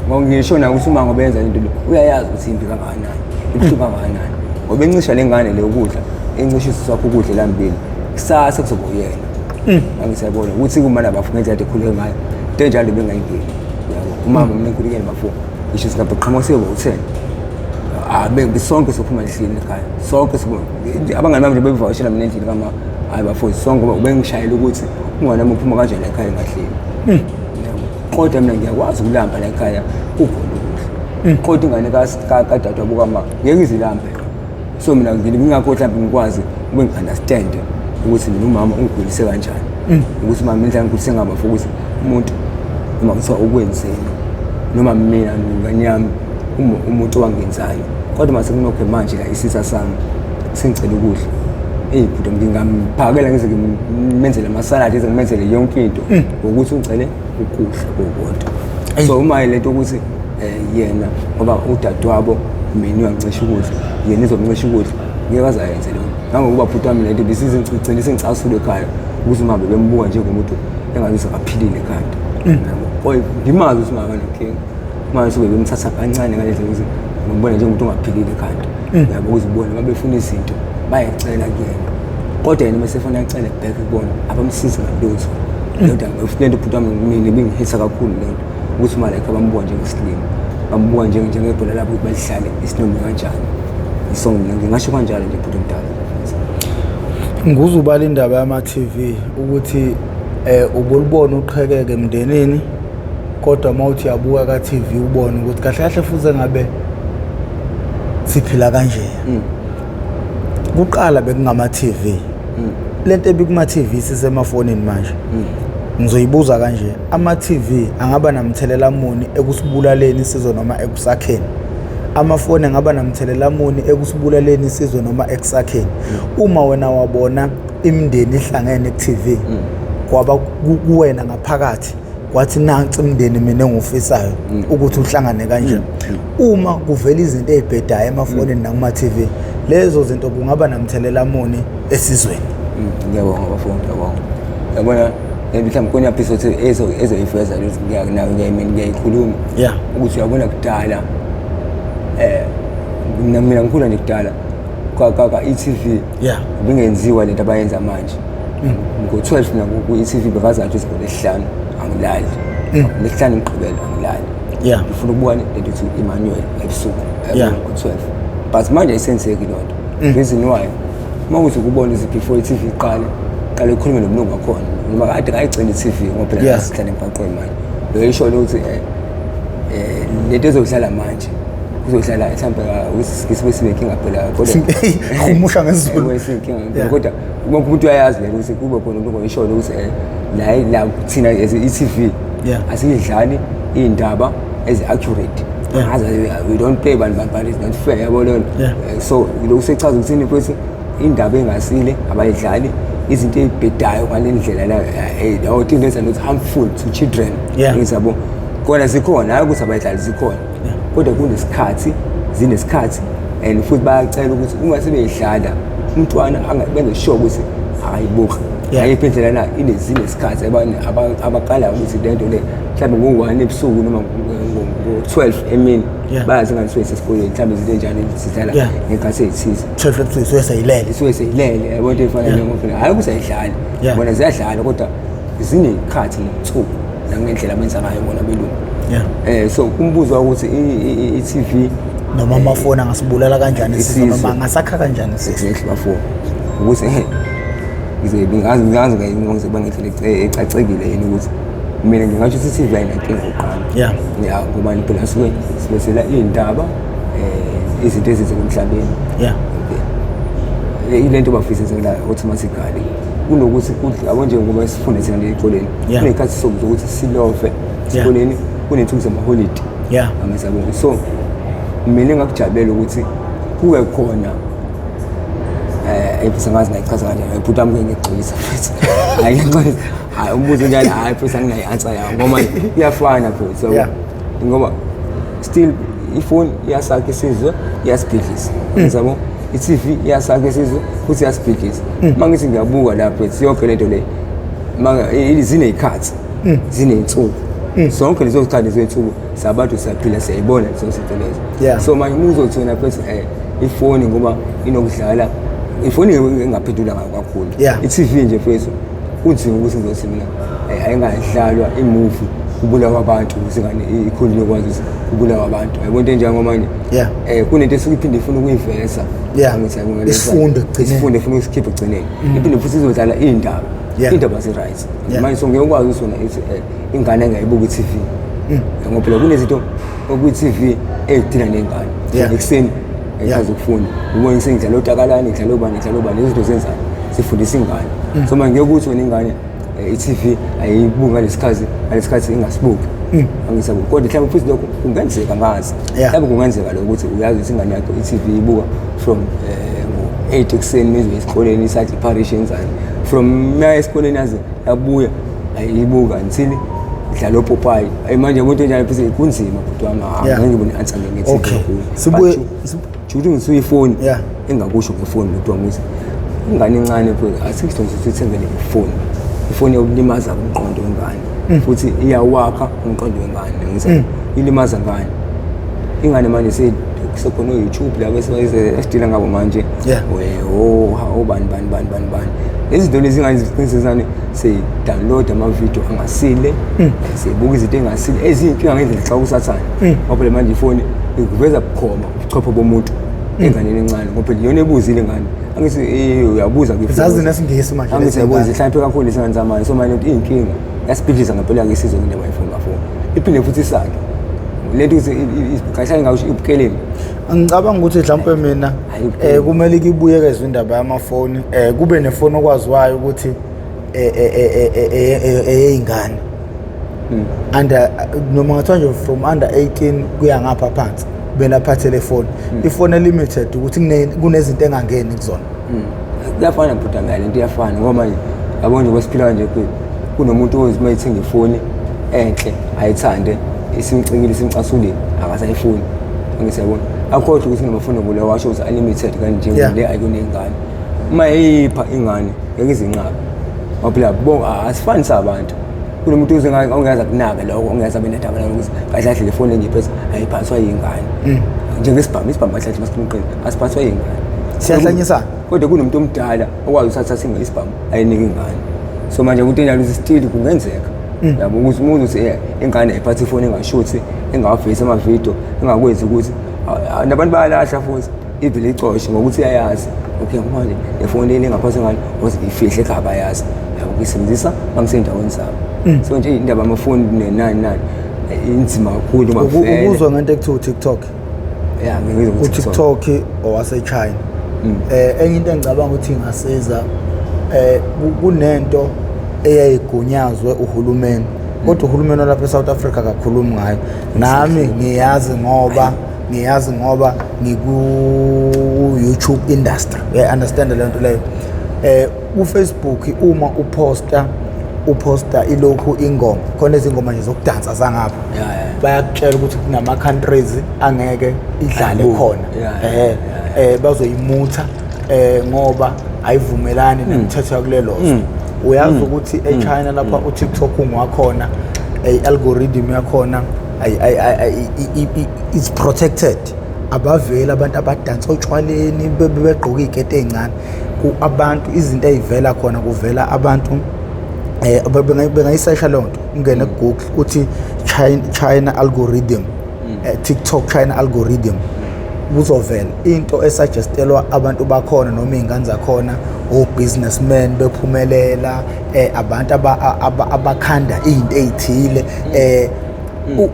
Ngoba ngisho na ukuthi uma ngobenza into le uyayazi ukuthi impi kangakanani ibhluka kangakanani ngoba encisha lengane le ukudla encisha isakho ukudla lambili kusasa kuzoboyena. Angisayibona ukuthi kumana bafuna into yakhe ekhuleke ngayo into enjalo bengayingeni. Yabo umama mina enkulekeni bafuna ngisho singabe qhamuke u10 besonke sophuma endlini ekhaya sonke abangani bami nje bevakashela mina endlini kama hayi bafowethu sonke ngoba bengishayela ukuthi ungane uphuma kanjani ekhaya ngahleli. Kodwa mina ngiyakwazi ukulamba la ekhaya ukhona ukudla. Kodwa ingane kadadwa buka ma ngeke izilambe. So mina ngingakho mhlawumbe ngikwazi ube ngi-understand ukuthi mina umama ungigulise kanjani. Ukuthi mama mhlawumbe ukuthi sengaba ukuthi umuntu uma kuthiwa ukwenzeni noma mina ngane yami umuntu wangenzayo. Kodwa mase kunokho manje la isisa sami sengicela ukudla. Bhuti ngingamphakela ngize ngimenzele amasaladi eze ngimenzele yonke into ukuthi ungicele ukudla kodwa. So uma lento ukuthi yena ngoba udadewabo mina uyangicisha ukudla yena izomncisha ukudla ngeke azayenze lokho. Nangokuba bhuti wami lento bisizigcina sengicasula ekhaya ukuthi mama bembuka njengomuntu engazisa kaphilile kanti. Kodwa ngimazi ukuthi mama nenkinga manje sobe bemthatha kancane ngale ndlela ukuthi ngibona njengomuntu ongaphilile kanti. Yabo ukuzibona mabefuna izinto bayacela kuyena kodwa yena mesefuna acela back kubona abamsiza ngalutho. Lento ngifunda ubhuti wami mina bengihisa kakhulu lento ukuthi manje abambuka njengesilimo bambuka njengebhola lapho balihlale isinombe kanjani. So ngingasho kanjalo nje bhuti omdala. Nguzubala indaba yama TV ukuthi ubulibona uqhekeke emndenini kodwa mawuthi yabuka ka TV ubone ukuthi kahle kahle fuze ngabe siphila kanje. Kuqala bekungama TV. Lento ebikuma TV sisemafonini manje. Ngizoyibuza kanje, ama TV angaba namthelela muni ekusibulaleni isizwe noma ekusakheni? Amafoni angaba namthelela muni ekusibulaleni isizwe noma ekusakheni? Uma wena wabona imindeni ihlangene ku-TV kwaba kuwena ngaphakathi kwathi nansi imindeni mina engifisayo ukuthi uhlangane kanje. Uma kuvela izinto ezibhedayo emafonini nakuma TV, lezo zinto kungaba namthelela muni esizweni? Ngiyabonga bafundi, yabonga. Yabona mhlawumbe kona episode ezoyifeza ukuthi ngiyayikhuluma ukuthi uyabona kudala mina ngikhula nje kudala ka i-TV bingenziwa lento abayenza manje. ngo-12 naku-e-TV bekazathi ukuthi ngoLesihlanu angilali Lesihlanu ngigqibela angilali ngifuna ukubuka lento ethi Emmanuel ebusuku ngo-12 but manje ayisenzeki lonto reason why mawuthi ukubona izinto before i-TV iqale ikhulume nomlungu wakhona noma kade ngayigcina i-TV ngoba phela sihlala emgwaqweni manje lo isho ukuthi lento ezohlala manje kuzohlala mhlambe isibe inkinga phela kodwa umusha ngesiZulu inkinga kodwa wonke umuntu uyayazi le ukuthi kube khona umuntu oyisho ukuthi la thina as i-TV asiyidlali indaba ezi-accurate we don't play but it's not fair yabo lona so lo usechaza ukuthini futhi indaba engasile abayidlali izinto ezibhedayo ngalendlela la our things that are not harmful to children ngizabo kona zikhona hayi ukuthi abayidlali zikhona kodwa kunesikhathi zinesikhathi and futhi bayacela ukuthi uma sebeyidlala umntwana angabenze sure ukuthi ayibuka ayiphi indlela na inesikhathi abaqala ukuthi lento le mhlawumbe ngo-1 ebusuku noma ngo-12 emini bayazi ngani suke sesikoleni mhlawumbe izinto enjani sidlala ngekhathi ey'thize 12 ebusuku isuke seyilele yabo into efana njengophela hhayi ukuthi ayidlali bona ziyadlala kodwa ziney'khathi ney'nsuku nangendlela abenza ngayo bona belungu so kumbuzo ukuthi i-TV noma amafoni angasibulala kanjani isizwe noma angasakha kanjani isizwe bafoni ukuthi ngizazi ngayize bangendlela ecacekile yini ukuthi mina ngingasho ukuthi i-TV ayinankinga oqala ngoba phela suke sibethela iy'ndaba izinto ezenze emhlabeni ile nto bafisezela automatically kunokuthi yabo njengoba sifunde thina ey'koleni kuney'khathi sokuthi silove esikoleni kuney'nsuku zamaholidi angisabonga so mina engakujabulela ukuthi kube khona ebisangazi nayichaza kanjani but ami ngiyigxilisa futhi hayi umbuzo njalo hayi futhi anginayi-answer yawo ngoba iyafana futhi so ngoba still ifoni iyasakha isizwe iyasibhidlisa ngizabo i-TV iyasakha isizwe futhi iyasibhidlisa mangithi ngiyabuka lapho yonke lento le ziney'khathi ziney'nsuku zonke lezo zikhathi zethuku sabantu siyaphila siyayibona lezo zinto lezo so manje uzothina futhi ifoni ngoba inokudlala ifoni engaphendula kakhulu i-TV nje futhi kunzima ukuthi ngizothi mina ayingadlalwa imovie kubulawa abantu usingane ikhulu lokwazi ukuthi kubulawa abantu yabo into enjengo manje kunento esuke iphinde ifuna ukuyiveza angithi isifunde ifuna ukusikhipha egcineni iphinde futhi izodlala iy'ndaba zi-right manje so ngiyokwazi ukuthi wona ingane engayibuka i-TV ngoba phela kunezinto okwi-TV ey'dila ney'ngane ekuseni ayikwazi ukufunda ubone sengidlala oTakalani ngidlala obani izinto zenzayo sifundisa ingane so manje ngiyokuthi wena ingane i-TV ayibuki ngalesikhathi ingasibuki angisabo kodwa mhlawumbe futhi lokho kungenzeka ngazi mhlawumbe kungenzeka lokho ukuthi uyazi ukuthi ingane yakho i-TV ibuka from 8 ekuseni mizuzu esikoleni isathi iparish yenzani from maya esikoleni yaze yabuya ayibuka until idlala opopayi manje umuntu njalo futhi kunzima futhi angeke ngibone i-answer nge-TV sibuye juthi ngisuyifoni engakusho ngefoni umuntu wamuthi ingane encane futhi asikudonsa ukuthi ithengele ifoni ifoni yokulimaza umqondo wengane futhi iyawakha umqondo wengane ngizama ilimaza ngane ingane manje sekukhona YouTube la bese esidila ngabo manje obani izinto lezi ingane ziqinisezane download ama-video angasile sibuka izinto engasile eziyinkinga ngendlela xa usathane ngoba manje ifoni ikuveza bukhoma ubuchopho bomuntu enganeni encane ngoba yona ebuzile ingane angithi uyabuza zazi nesingisi manje angithi yabuza ihlampe kakhulu isingane zamanje so manje iy'nkinga yasibhidliza ngempela ke isizwe ngendaba yefoni ngafoni iphinde futhi isakhe lento kahlale ngawusho ibukeleni angicabanga ukuthi mhlawumbe mina kumele kibuyekezwe indaba yamafoni kube nefoni okwaziwayo ukuthi eyingane noma ngathiwa nje from under 18 kuya ngapha phansi belaphathele ifoni ifoni limited ukuthi kunezinto engangeni kuzona kuyafana bhuta ngale into iyafana ngoba yabo nje kwesiphila nje kunomuntu ozima ethenga ifoni enhle ayithande isimcingile isimcasulile akasayifuni angisiyabona akhohle ukuthi namafoni obulawa washo ukuthi unlimited kanje le ayikuyengane uma eyipha ingane ngeke izinqaba ngoba phela asifani sabantu kunomuntu ongayaza kunaka lokho ongayaza benedaba ukuthi kahle kahle le foni engiphethe ayiphathwa yingane njengesibhamu ahlahle masiqinqini asiphathwa yingane siyahlanyisana kodwa kunomuntu omdala okwazi ukuthatha isibhamu ayinike ingane. So manje ukuthi njalo still kungenzeka yabo ukuthi umuntu ingane ephathe ifoni engashuthi engawavesi amavidiyo engakwenzi ukuthi nabantu bayalahla futhi ivele icoshe ngokuthi iyayazi okay manje ifoni le ngaphansi ngani ukuthi ifihle ekhaya bayazi yabo ukuyisebenzisa mangisendaweni zabo. So nje indaba amafoni ne9 inzima kakhulu uma ufela ukuzwa ngento ekuthiwa TikTok. Yeah, ngizwe uTikTok owase China. Enye into engicabanga ukuthi ingasiza kunento eyayigunyazwe uhulumeni kodwa uhulumeni lapha eSouth Africa akakhulumi ngayo. Nami ngiyazi ngoba ngiku YouTube industry. Understand le nto leyo. UFacebook uma uposta ilokhu ingoma khona izingoma nje zokudansa zangapha bayakutshela ukuthi kunama countries angeke idlale khona bazoyimutha ngoba ayivumelani nemithetho yakulelo uyazi ukuthi eChina lapha uTikTok ungwakhona algorithm yakhona is protected abaveli abantu abadansa otshwaleni begqoka izikete ezincane abantu izinto ezivela khona kuvela abantu bengayisesha lonto ungene kuGoogle uthi China algorithm TikTok China algorithm kuzovela into esuggestelwa abantu bakhona noma izingane zakhona businessmen bephumelela abantu abakhanda izinto ezithile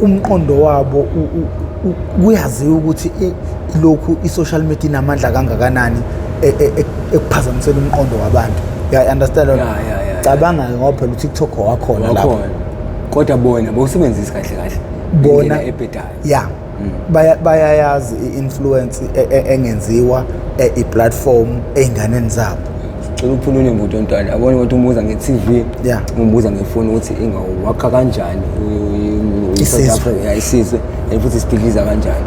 umqondo wabo kuyaziwa ukuthi lokhu isocial media inamandla kangakanani ekuphazamisela umqondo wabantu. You understand? Cabanga ngoba phela uTikTok wakhona lapho kodwa bona bawusebenzisa kahle bona ebhedayo bayayazi i-influence engenziwa i-platform einganeni zabo. Cela uphulule ngoNtontwana abone ukuthi umuza nge-TV umbuza ngefoni ukuthi ingawakha kanjani i-South Africa isizwe futhi isiphiliza kanjani.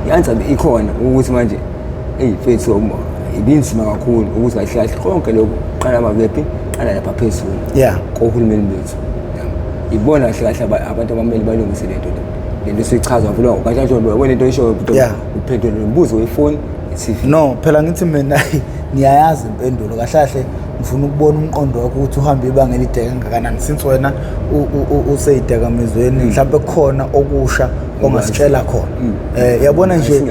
I-answer ikhona ukuthi manje mfethu ibinzima kakhulu ukuthi kahle konke lokho qala mabephi qala lapha phezulu kohulumeni bethu. Ibona kahle abantu abameli balungise lento lento sichaza vula kanjalo wena into eshoyo uphendula umbuzo wefoni i-TV. No phela ngithi mina niyayazi impendulo kahle ngifuna ukubona umqondo wakho ukuthi uhamba ibanga elide kangakanani since wena useyidakamizweni mhlawumbe khona okusha ongasitshela khona. Yabona nje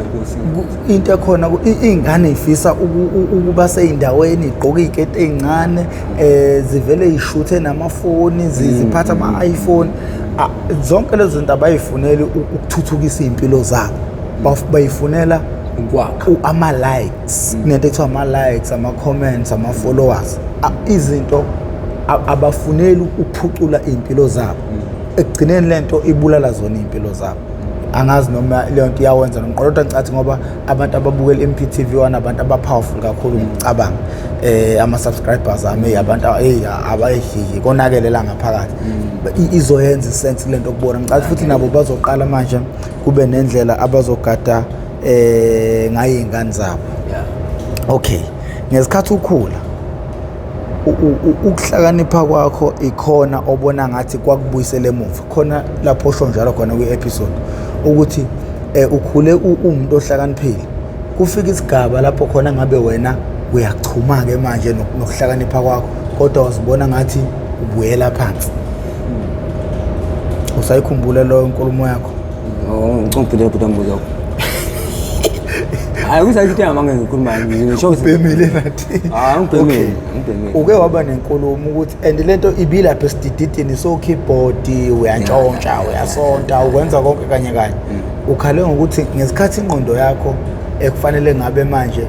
into ekhona izingane ifisa ukuba seyindaweni igqoka izikete ezincane zivele izishuthe namafoni ziphatha ama-iPhone zonke lezi zinto abayifuneli ukuthuthukisa impilo zabo bayifunela ama-likes nento ekuthiwa ama-likes ama-comments ama-followers izinto abafuneli ukuphucula iy'mpilo zabo ekugcineni lento ibulala zona iy'mpilo zabo. Angazi noma leyo nto iyawenza nomqondo ngicathi ngoba abantu ababukela MPTV1 abantu abapowerful kakhulu ngicabanga ama-subscribers ami abantu abayihihi konakelela ngaphakathi izoyenza isense lento kubona ngicathi futhi nabo bazoqala manje kube nendlela abazogada ngayo izingane zabo. Okay ngesikhathi ukhula ukuhlakanipha kwakho ikhona obona ngathi kwakubuyisela emuva khona lapho osho njalo khona kwi-episode ukuthi ukhule umuntu ohlakaniphile kufika isigaba lapho khona ngabe wena uyachuma ke manje nokuhlakanipha kwakho kodwa wazibona ngathi ubuyela phansi. Usayikhumbula lo inkulumo yakho? Ngicomphile ukuthi ambuzo hayi kusayithi amanga ngikhuluma ngisho ubhemile nathi ngibhemile uke waba nenkulumo ukuthi and lento ibilapha esidididini so keyboard uyantshontsha uyasonta ukwenza konke kanye ukhale ngokuthi ngesikhathi ingqondo yakho ekufanele ngabe manje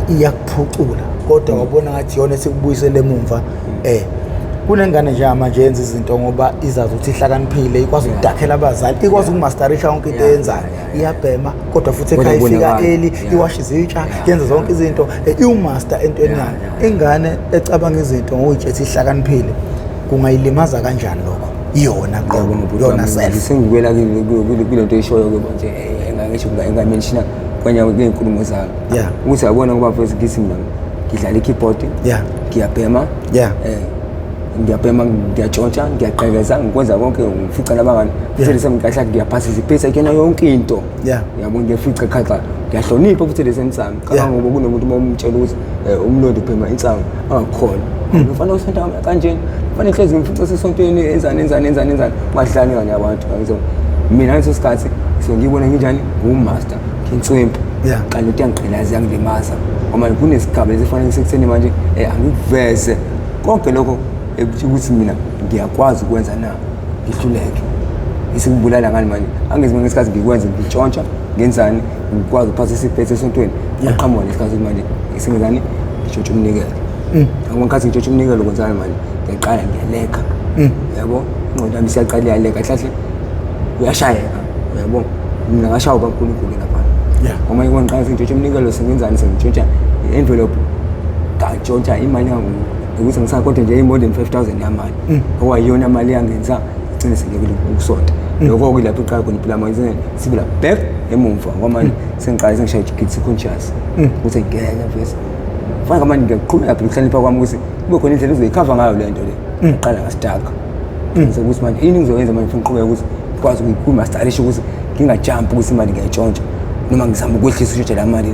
iyakuphucula kodwa wabona ngathi yona esikubuyisele emumva kunengane nje manje yenza izinto ngoba izazi ukuthi ihlakaniphile ikwazi ukudakhela abazali ikwazi ukumasterisha yonke into eyenzayo iyabhema kodwa futhi ekhaya ifika early iwasha izitsha yenza zonke izinto iwumaster entweni yayo. Ingane ecabanga izinto ngokuthi ihlakaniphile kungayilimaza kanjani lokho yona self sengikwela kulento eshoyo ke manje engangisho engamenshina kwanya kwenkulumo zami ukuthi yabona ngoba mfethu ngithi mina ngidlala i-keyboard ngiyabhema ngiyabhema ngiyatshontsha ngiyaqhekeza ngikwenza konke ngifica labangani futhi semkahle ngiyaphasisa iphesa kuyona yonke into yabo ngiyafica khaxa ngiyahlonipha futhi the same time ngoba kunomuntu umtshela ukuthi umlondo uphema insango angakholwa kufanele usonta kanjeni kufanele hlezi ngimfica sesontweni enzani madlani kanye abantu ngizwa mina ngaleso sikhathi so ngibona nginjani ngumaster nginswempu kanti into yangiqhilaza yangilimaza ngoba kunesigaba esifanele sekutheni manje angiveze konke lokho ukuthi mina ngiyakwazi ukwenza na ngihluleke isikubulala ngani manje angizi ngesikhathi ngikwenza ngitshontsha ngenzani ngikwazi ukuphasa isiphethe esontweni aqhamuka lesikhathi manje isingezani ngitshontsha umnikelo ngikhathi ngitshontsha umnikelo kwenzani manje ngiqala ngiyaleka yabo ingqondo yami siyaqala iyaleka hlahle uyashayeka yabo mina ngashawa kaNkulunkulu lapha ngoba ngiqala ngitshontsha umnikelo sengenzani sengitshontsha i-envelope ngitshontsha imali yangu ukuthi ngisakodwa nje more than 5,000 yamali okwayiyona imali yangenza igcine sengiyekile ukusonta lokho kulapho iqala khona iphila manje sibila back emumva ngoba manje sengiqala sengishaya guilty conscious ukuthi ngeke mfethu faka manje ngiyaqhubeka ukuhlanipha kwami ukuthi kube khona indlela uzoyikhava ngayo le nto le ngiqala ngastaka ukuthi manje yini ngizoyenza manje ngifuna uqhubeka ukuthi ngikwazi ukuyimasterisha ukuthi ngingajump ukuthi imali ngiyayitshontsha noma ngizama ukwehlisa usheshe la mali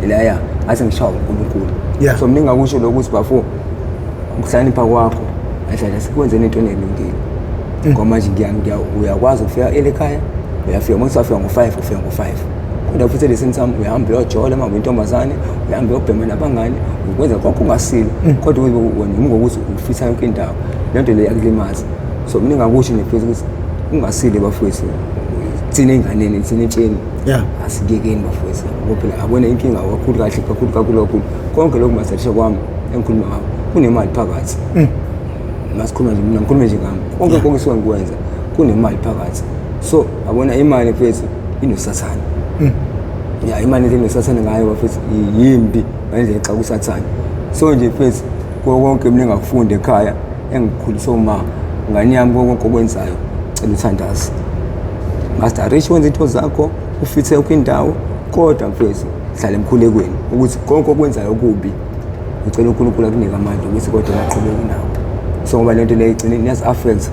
la ase ngishawa uNkulunkulu so mina ngakusho lokho ukuthi bafo ukuhlanipha kwakho ahlala sikwenze into enelungile ngoba manje uyakwazi ukufika ekhaya uyafika mase ufika ngo5 ufika ngo5 kodwa futhi le same uyahamba uyojola uma uyintombazane uyahamba uyobhema nabangani ukwenza konke ungasile kodwa wena ngokuthi ufisa yonke indawo lento le yakulimaza so mina ngakusho nefisa ukuthi ungasile bafowethu thina enganeni thina etsheni asikekeni bafowethu ngoba phela abona inkinga kakhulu konke lokhu masethisha kwami engikhuluma ngakho kunemali phakathi masikhuluma nje mina ngikhuluma nje ngami konke suka ngikwenza kunemali phakathi so abona imali mfethu inosathana imali inosathana ngayo bafethu yimbi ngandle xa kusathana so nje mfethu konke mina ngakufunda ekhaya engikhuliswa uma ngani yami konke okwenzayo cela uthandaze master rich wenza into zakho ufithe kwindawo kodwa mfethu hlala emkhulekweni ukuthi konke okwenzayo okubi ucela uNkulunkulu akunika amandla ukuthi kodwa aqhubeke nawo so ngoba lento le igcina iyas affect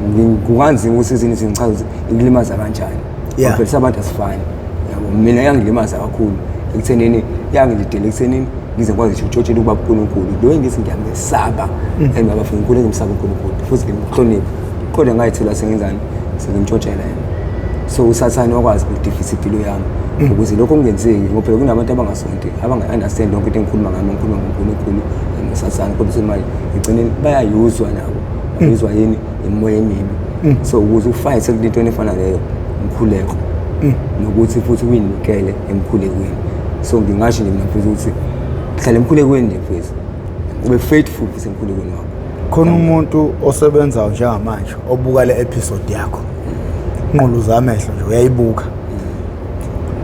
ngikanzi ukuthi izini zingichaza ukuthi ikulimaza kanjani ngoba sabantu asifani yabo mina yangilimaza kakhulu ekuthenini yangilidela ekuthenini ngize ngikwazi ukutshotshela ukuba uNkulunkulu lo engithi ngiyamesaba and abafuna uNkulunkulu ngimsaba uNkulunkulu futhi ngimhloniphe kodwa ngayithola sengenzani sengimtshotshela yena so usathane wakwazi ukudefisa impilo yami ukuthi lokho kungenzeki ngoba phela kunabantu abangasonti abanga-understand lonke into engikhuluma ngami ngikhuluma ngoNkulunkulu nosathane kodwa semali egcineni bayayuzwa nabo bayuzwa yini emoya emibi so ukuze ufight kulento efana leyo umkhuleko nokuthi futhi uyinikele emkhulekweni so ngingasho nje mina futhi ukuthi hlala emkhulekweni nje futhi ube faithful futhi emkhulekweni wakho khona umuntu osebenzayo njengamanje obuka le episode yakho nquluza amehlo nje uyayibuka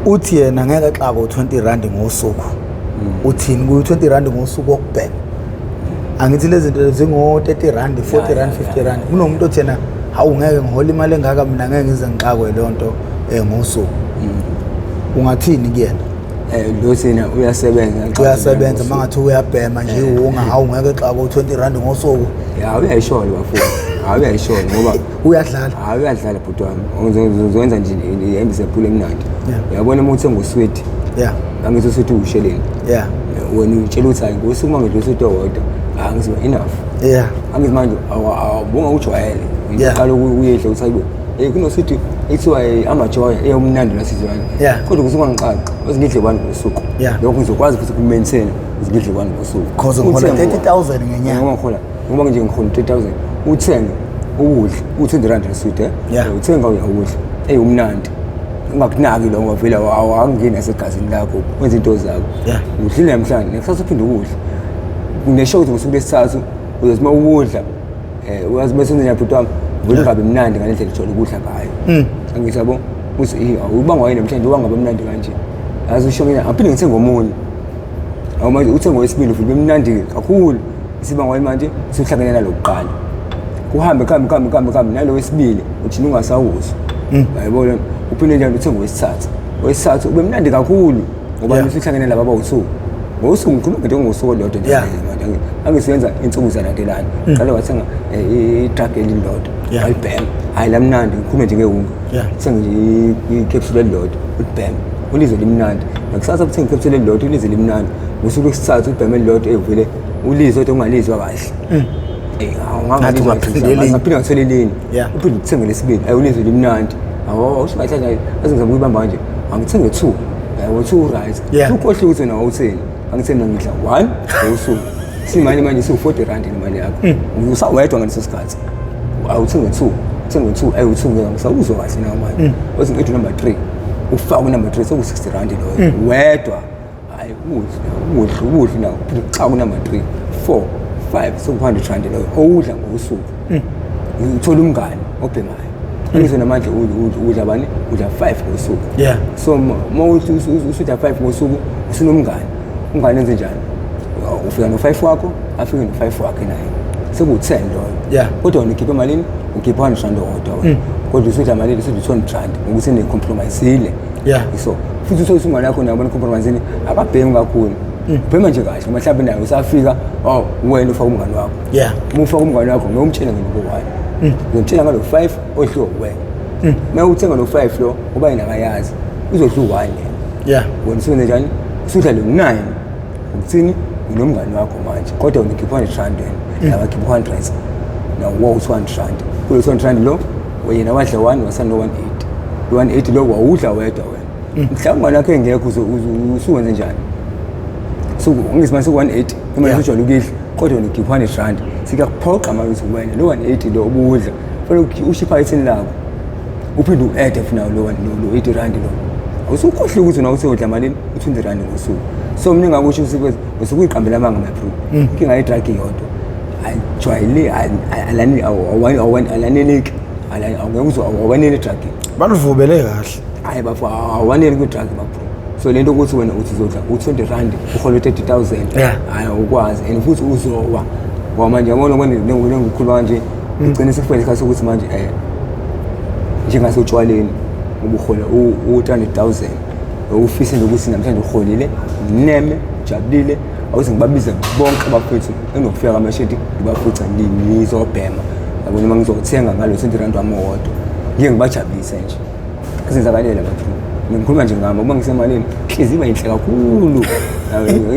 uthi yena ngeke exaka u20 rand ngosuku uthini ku20 rand ngosuku okubheka angithi lezi zinto zingo30 rand 40 rand 50 rand kunomuntu othi yena hawu ngeke ngihola imali engaka mina ngeke ngize ngixakwe lonto ngosuku ungathini kuyena lo thina uyasebenza mangathi uyabhema nje hawu ngeke exaka u20 rand ngosuku uyayishola bafowethu uyayishola ngoba uyadlala uyadlala bhuti wami uzokwenza nje ihambise phule emnandi uyabona uma uthenga usweet angithi usweet usheleni wena utshela ukuthi hayi ngosuma ngidlosweet owodwa angithi enough angithi manje awubonga ujwayele ngiqala uyedla uthi hayibo kunosweet ethiwa amajoya eyomnandi nasizwana kodwa kusuma ngiqaqa uzingidle kwani ngosuku lokho ngizokwazi futhi ukumaintain uzingidle kwani ngosuku cause ngikhola 30,000 ngenyanga ngoba nje ngikhola 30,000 uthenge ukudla u20 rand sweet uthenga uyakudla umnandi ungakunaki lo ngoba vele awangeni asegazini lakho wenza into zakho udlile namhlanje nekusasa uphinde ukudla kuneshow ukuthi usuku lesithathu uzozima ukudla uyazi bese nje bhuti wami vele ngabe mnandi ngalendlela ejole ukudla ngayo angithi yabo uthi ubanga wayini namhlanje ubanga mnandi kanje yazi usho mina aphinde ngithenga omunye awumanje uthenga wesibili futhi bemnandi kakhulu isibanga wayini manje sihlangene nalokuqala kuhambe kambe nalo wesibili uthi ungasawuzwa bayibona uphinde njalo uthenga wesithathu ube mnandi kakhulu ngoba sihlangene laba bawu2 ngosuku ngikhuluma ngento ngosuku lodwa nje manje angisebenza insuku zalandelana qala wathenga i-truck elilodwa ayibhema hayi lamnandi ngikhuluma nje ngewunga senga nje i-capsule elilodwa ubhema ulizwe limnandi nakusasa kuthenga ikhethelo elilodwa ulizwe limnandi usuku lesithathu ubheme elilodwa evele ulizwe othi ungalizwa kahle ngaphinda ngisole lini uphinde uthenge lesibili ulizwe limnandi awusukahlala azingizama ukuyibamba nje angithenge 2 2 right ukhohle ukuthi wena awutheni angitheni ngidla 1 ngosuku simali manje siwu-40 rand imali yakho usawedwa ngaleso sikhathi awuthenge 2 uthenge ngisawuzwa kahle nawo manje othi ngithi number 3 ufaka number 3 soku-60 rand loyo wedwa hayi ukudla nawo xa kunumber 3 4 5 soku-100 rand loyo owudla ngosuku uthola umngane obhemayo ngizwe namanje udla bani udla 5 ngosuku so uma usudla 5 ngosuku usunomngane umngane enze njani ufika no5 wakho afike no5 wakhe naye seku10 loyo kodwa unikipha malini ukhipha 100 rand odwa kodwa usudla malini usudla 200 rand ngokuthi ne compromiseile so futhi uthola umngane yakho nabona compromiseni akabhemi kakhulu ubhema nje kahle mhlawumbe naye usafika wena ufaka umngane wakho uma ufaka umngane wakho ngomtshela ngenokuwani ngomtshela ngalo 5 ohlo wena uma uthenga lo 5 lo uba yena akayazi uzodla u1 wena usenze njani usudla lo 9 ukuthini unomngane wakho manje kodwa unikipha 100 rand wena abakhipha 100 nawo 200 rand kulo 200 rand lo wena wadla 1 wasana 180 lo wawudla wedwa wena mhlawumbe nakho engekho usuwenze njani so ngisimanje 180 imali ujwayele ukidla kodwa unikipha 100 rand sikakuphoqa manje ukuthi wena lo 180 lo ubudla fanele ushipha ithini lakho uphinde u-add funa lo 80 rand lo awusukhohle ukuthi nawe usudla malini u20 rand ngosuku so mina ngakusho usukuyiqambela amanga my-bro inkinga ye-drug yodwa ajwayele alaneleki awanele drug baluvubele kahle hayi bafo awanele kwi-drug bapro so lento ukuthi wena uthi uzodla u20 rand uhola 30,000 hayi ukwazi and futhi uzowa ngoba manje yabona ngikhuluma kanje ugcine sekufika isikhathi sokuthi manje njengasotshwaleni ubuhola u-300,000 ufise nokuthi namhlanje uholile neme jabulile awuze ngibabize bonke abafethu enokufika kamashedi ngibafutha ngizobhema yabona uma ngizothenga ngalo 20 rand wamodwa ngike ngibajabulise nje kuzenzakalela bathu ngikhuluma nje ngama uma ngisemalini inhliziyo iba yinhle kakhulu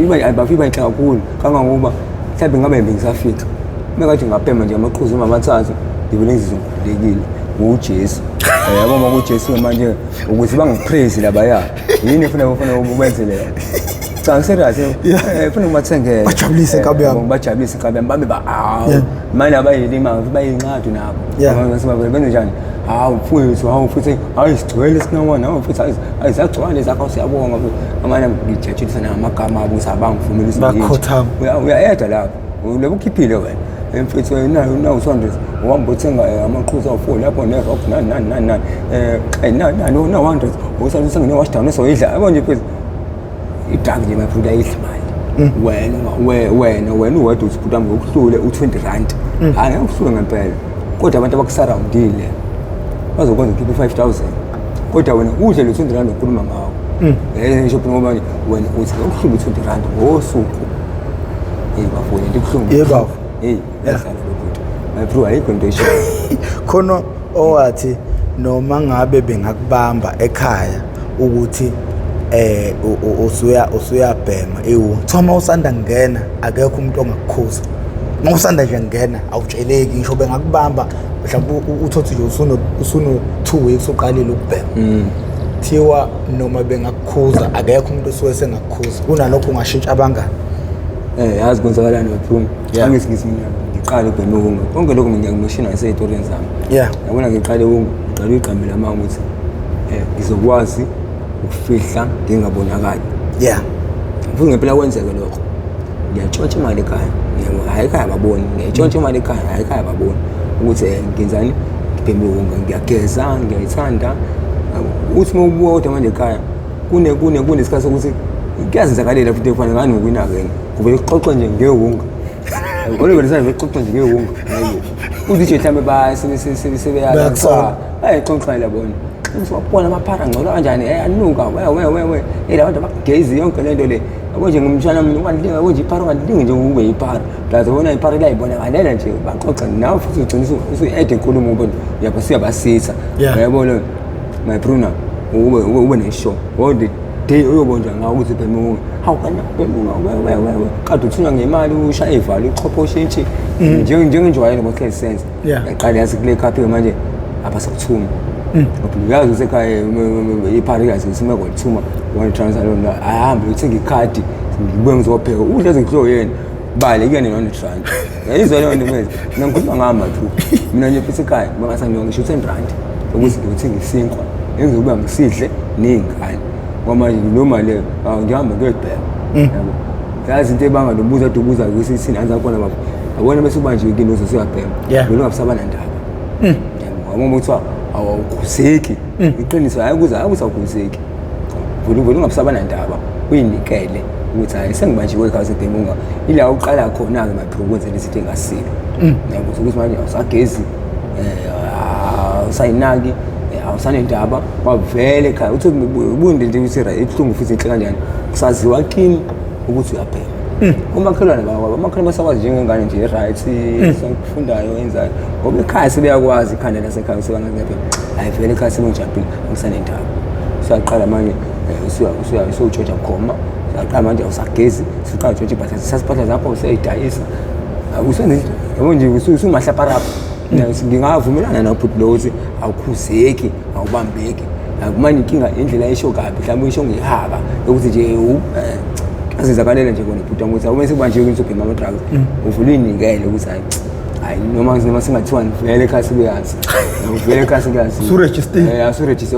iba yinhle kakhulu kangangoba mhlawumbe ngabe ngisafika uma kade ngabhema nje amaqhuzu amathathu ngivele ngizizwe ngikhululekile uJesu yabo ngokuJesu manje ukuthi bangipraise labaya yini ufuna ukwenzelela cha serious ufuna ukumathengela bajabulise inkabi yami bajabulise inkabi yami babe manje abayilima bayinqadi nabo ngasibabe benze njani futhi sigcwele sinawana futhi ayizagcwale zakho siyabonga amanye ngijatshisa namagama abo sabangivumela bakhothama uyayeda lapho ulobu ukhiphile wena mfethu nawu 200 uhamba uthenga amaqhuzu awu4 lapho nerock nani no 100 usale usengene wash down soyidla yabo nje mfethu idrug nje mafutha ayidla imali wena uwedwa usiphutha ngokuhlule u20 rand hayi akuhlule ngempela kodwa abantu abakusurroundile bazokwenza ukhiphe 5,000 kodwa wena udle lo 20 rand okhuluma ngawo ngisho phela ngoba wena uthi ukuhlule 20 rand ngosuku bafuna into kuhlungu yebo yasala lokuthi my-bro ayikho into esho khona owathi noma ngabe bengakubamba ekhaya ukuthi usuyabhema thoma usanda ngena akekho umuntu ongakukhuza uma usanda nje ngena awutsheleki ngisho bengakubamba mhlawumbe uthothi nje usuno 2 weeks uqalile ukubhema thiwa noma bengakukhuza akekho umuntu osuke sengakukhuza kunalokho ungashintsha abangani yazi kwenzakalani my-bro ngiqale ubheme unga konke lokho ngiyangimoshina ngasey'toreni zami yabona ngiqale uyiqambela amanga ukuthi ngizokwazi ukufihla ngingabonakali futhi ngempela kwenzeke lokho ngiyatshontsha imali ekhaya hayi ekhaya baboni ngiyatshontsha imali ekhaya hayi ekhaya baboni ukuthi ngenzani ngibheme unga ngiyageza ngiyayithanda uthi uma ubuka kodwa manje ekhaya kunesikhathi sokuthi kuyazenzakalela futhi efana ngani ngokwinakeni kube kuxoxwa nje ngewunga kodwa vele save kuxoxwa nje ngewunga hayibo uthi nje mhlawumbe sebeyaxa xoxa labona usibona amaphara ngcono kanjani anuka we labantu abagezi yonke lento le yabo nje ngumshana mina ukwandilinga yabo nje iphara ungandilingi nje ube iphara lazo bona iphara layibona kalela nje baxoxa nawe futhi ugcina usu-add inkulumo ubona yabo siyabasitha yabo lo my bruna ube neshow wode day uyobonjwa ngawo ukuthi ubhemunga hawu kana ubhemunga wewe kade uthunywa ngemali ushaya ivalo uchopha ushintshi njengenjwayelo ngo-10 cents yaqala yazi kule khaphi manje abasakuthuma uyazi usekhaya iphari yazi isime ngokuthuma one transfer lona ahambe uthenga ikhadi ngibuye ngizopheka udla ezikho yena baleke yena no-rand yayizwa leyo nto manje mina ngikhuluma ngama thu mina nje futhi ekhaya bangasangiwa ngisho 10 rand ukuthi ngiyothenga isinkwa engizobuya ngisidle ney'ngane ngoba manje noma leyo ngihamba ngiyobheka yabo yazi into ebanga nobuza dubuza kwesithini anza khona baba abona bese manje ikinozo siyabheka lo ngabusabana ndaba ngoba kuthiwa awukhuzeki iqiniso hayi ukuze awukhuzeki vele ungabusabana ndaba uyinikele ukuthi hayi sengibanjiwe ekhaya sebhemunga ila uqala khona-ke maphiko ukwenza lesithi engasilo yabo ukuthi manje awusagezi awusayinaki awusanendaba wavele ekhaya uthi ubunde nje ukuthi ibuhlungu futhi inhle kanjani kusaziwa kini ukuthi uyabheka umakhelwane amakhelwane basakwazi njengengane nje i-right sangifundayo enzayo ngoba ekhaya sebeyakwazi ikhanda lasekhaya sebangaziphela hayi vele ekhaya sebengijabhile angisanendaba siyaqala manje usuyutshotsha bukhoma siyaqala manje awusagezi siqala utshotsha ibhatha sasibhatha zapho useyidayisa yabo nje usumahlaparapha ngingavumelana nabhuti lo ukuthi awukhuzeki awubambeki akumanye inkinga indlela esho kabi mhlawumbe isho ngihaka ukuthi nje azizakalele nje kona bhuti ukuthi awume sekubanjiwe ukuthi ubhema ama-drugs uvula iyinikele ukuthi hayi noma singathiwa vele ekhaya sikuyazi vele ekhaya sikuyazi usurejiste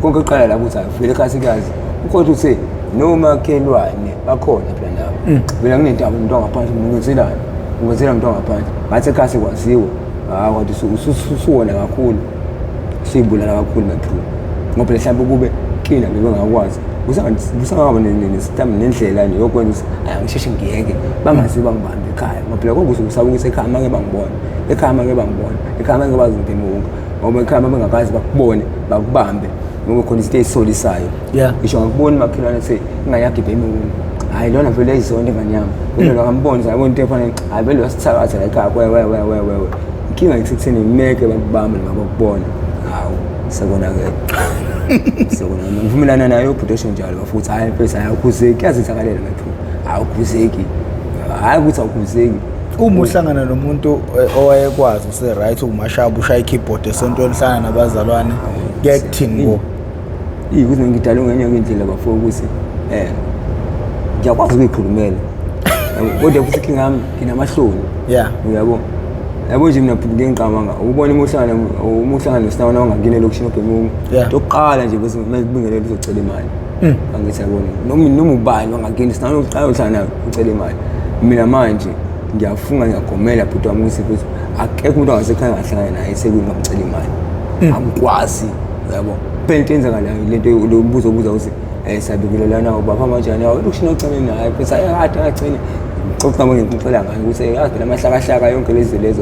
konke kuqala lapho ukuthi vele ekhaya sikuyazi ukhoda ukuthi nomakhelwane bakhona phela nabo vele kunendaba umuntu wangaphandle ngikwenzelani ukwenzela umuntu wangaphandle ngathi ekhaya sikwaziwe kodwa usuwona kakhulu usuyibulala kakhulu maphela ngoba mhlawumbe kube kina bebengakwazi busangaba nesitamu nendlela nje yokwenza ukuthi angisheshe ngiyeke bangazi bangibambe ekhaya ngoba phela konke usaba ukuthi ekhaya make bangibona ekhaya make bangibona ekhaya make bazi ubhemunga ngoba ekhaya bengakazi bakubone bakubambe ngoba khona izinto ezisolisayo ngisho ngakubona makhelwane se ingayakhe ibhemunga hayi lona vele izonto enganyama vele ngambona sayibona into efana hayi vele wasithakatha la ekhaya wewe inkinga yikutheni imeke bakubambe nabakubona hawu sekonakele sekona ngivumelana nayo protection njalo bafuthi hayi phela ayakhuzeki kuyazithakalela maphela awukhuzeki hayi ukuthi awukhuzeki uma uhlangana nomuntu owayekwazi use-right ukumashaba ushaya i-keyboard esontweni hlangana nabazalwane kuyakuthini ngo ukuthi ngidala ngenye indlela bafuna ukuthi ngiyakwazi ukuyikhulumela kodwa futhi inkinga yami nginamahloni yabo nje mina ngengqamanga ubona umuhlangano nesinawana wangangena elokishini obhemunga tokuqala nje bese mabingelele uzocela imali angithi yabona noma ubani wangangena sinana uqala uhlala nayo ucela imali mina manje ngiyafunga ngiyagomela bhuti wami ukuthi futhi akekho umuntu ongasekhaya ngahlangana naye esekwini ngicela imali angikwazi yabo phela into enzakalayo lento lobuzo buza ukuthi sabikelelana ubaba manjani yawo elokishini ocela naye bese ayakade agcine xoxa ngicela ngayo ukuthi yazi phela amahlakahlaka yonke lezi lezo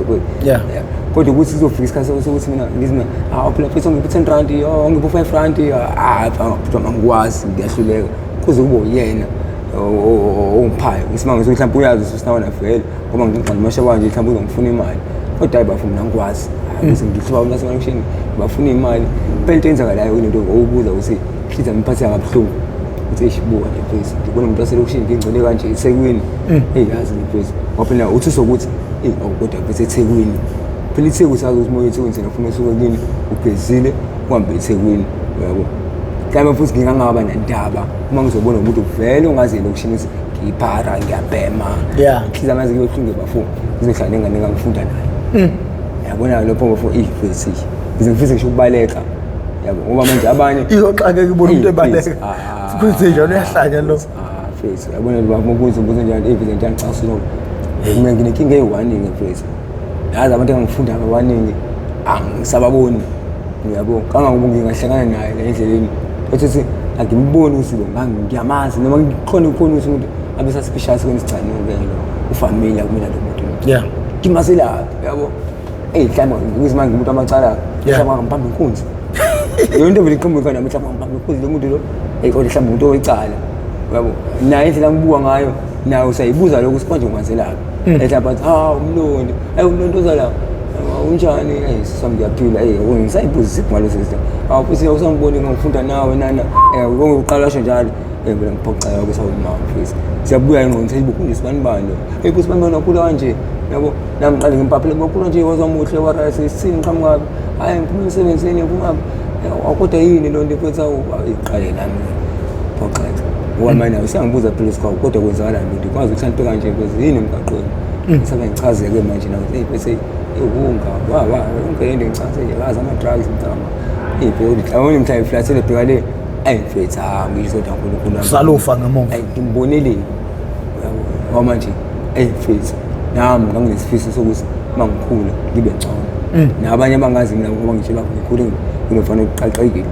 kodwa ukuthi sizofika isikhathi sokuthi mina ngizime phela futhi ngiphe 10 rand ngiphe 5 rand phela angikwazi ngiyahluleka kuze kube uyena ongiphayo isimanga sokuthi mhlawumbe uyazi usinawana vele ngoba ngicela mashaba nje mhlawumbe uzongifuna imali kodwa hayi bafuna mina ngikwazi ukuthi ngihluba unasemalokishini bafuna imali phela into enzakalayo into obuza ukuthi hliziyo ngiphatha ngabuhlungu ukuthi ishibuka nje please ngibona umuntu waselokishini ngingcole kanje eThekwini yazi please ngoba phela uthi sokuthi kodwa bese eThekwini phela iThekwini sazi ukuthi moyo eThekwini senafuna usuke kini ugezile uhambe eThekwini yabo kama futhi ngingangaba nendaba uma ngizobona umuntu vele ongazi elokishini ukuthi ngiyiphara ngiyabhema hliziyo amazi kuyohlunge bafuna ngizohlala nengane ngangifunda naye yabona lapho bafuna ifesi ngizofisa ngisho ukubaleka yabo ngoba manje abanye iyoxakeka ibona umuntu ebaleka futhi njalo uyahlanya lo fesi yabona bamubuza njalo evile njalo ngicasula mina nginenkinga eyiwaningi fesi yazi abantu engangifunda abaningi angisababoni yabo kangangoba ngingahlangana naye la endleleni ethi akimboni ukuthi ngiyamazi noma ngikhona ukuthi umuntu abe suspicious kwenisicane lo ufamily akumina lo muntu ngimasela yabo mhlawumbe ngizimanga umuntu amacala mhlawumbe ngiphambi inkunzi yonke vele iqhamuka kana mhlawumbe ngiphambi inkunzi lo muntu lo kodwa mhlawumbe umuntu oyicala yabo naye indlela ngibuka ngayo nawe usayibuza lokho ukuthi manje ungazelaphi mhlawumbe umlondi umlondi ozala unjani sami ngiyaphila ngisayibuzisa ngalo sister awuphisi usangiboni ngifunda nawe nana uqala kasho njalo mina ngiphoqa yonke sawuma mfisi siyabuya engqondo seyibuku ngisibani phisi bani nakhula kanje yabo namqale ngimpaphile ngokhula nje wazamuhle warase sini qhamuka hayi ngiphuma emsebenzini ngiphuma kodwa yini lo nto mfethu ayiqale nami phoqa ngoba manje usangibuza phela isikhawu kodwa kwenzakala nto kwazi ukuthi anto kanje because yini emgaqweni sabe ngichazeke manje nawe bese ehunga yonke into ngichaze yazi ama drugs mntama ibhodi awuni mhlawumbe flathele bhekale ayifethu ngizodwa uNkulunkulu salofa ngemuva ngiboneleni yabo manje ayifethu nami nginesifisi sokuthi mangikhula ngibe ngcono nabanye abangazi mina ngoba ngitshela ngikhule nginofanele uqaqekile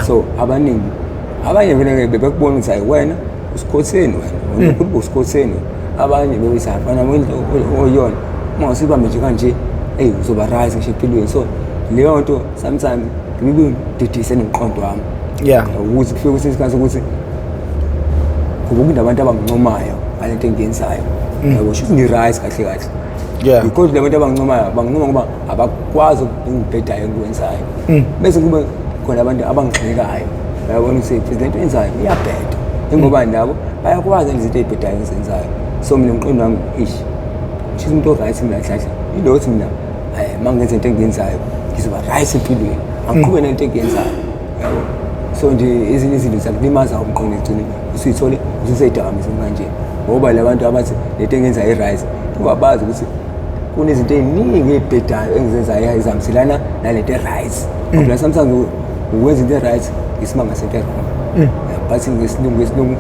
so abanye vele bebekubona ukuthi hayi wena usikhotheni wena uNkulunkulu usikhotheni abanye bebesafana oyona mawusibambe nje kanje uzoba right ngisho empilweni so leyo nto sometimes ngibe ngididise nomqondo wami ukuthi kufike kwesinye isikhathi ukuthi kuba kunabantu abangincomayo ngalento engiyenzayo yabo sho ngi-right kahle because le bantu abangincomayo bangincoma ngoba abakwazi ukungibhedayo engikwenzayo bese kube khona abantu abangigxekayo bayabona ukuthi le nto enzayo iyabheda ingoba nabo bayakwazi izinto ey'bhedayo engizenzayo so mina umqondo wami she's umuntu o-right mina hlahla yilokuthi mina mangenza into engiyenzayo ngizoba right empilweni angiqhube nento engiyenzayo yabo so nje ezinye izinto ziyakulimaza umqondo egcine usuyithole usuyidakamiseni kanje ngoba labantu abathi lento engiyenzayo i-right ungabazi ukuthi kunezinto ey'ningi ey'bhedayo engizenzayo ezihambisana nalento e-right ngoba sometimes ukwenza into e-right isimanga sento e-wrong but ngesilungu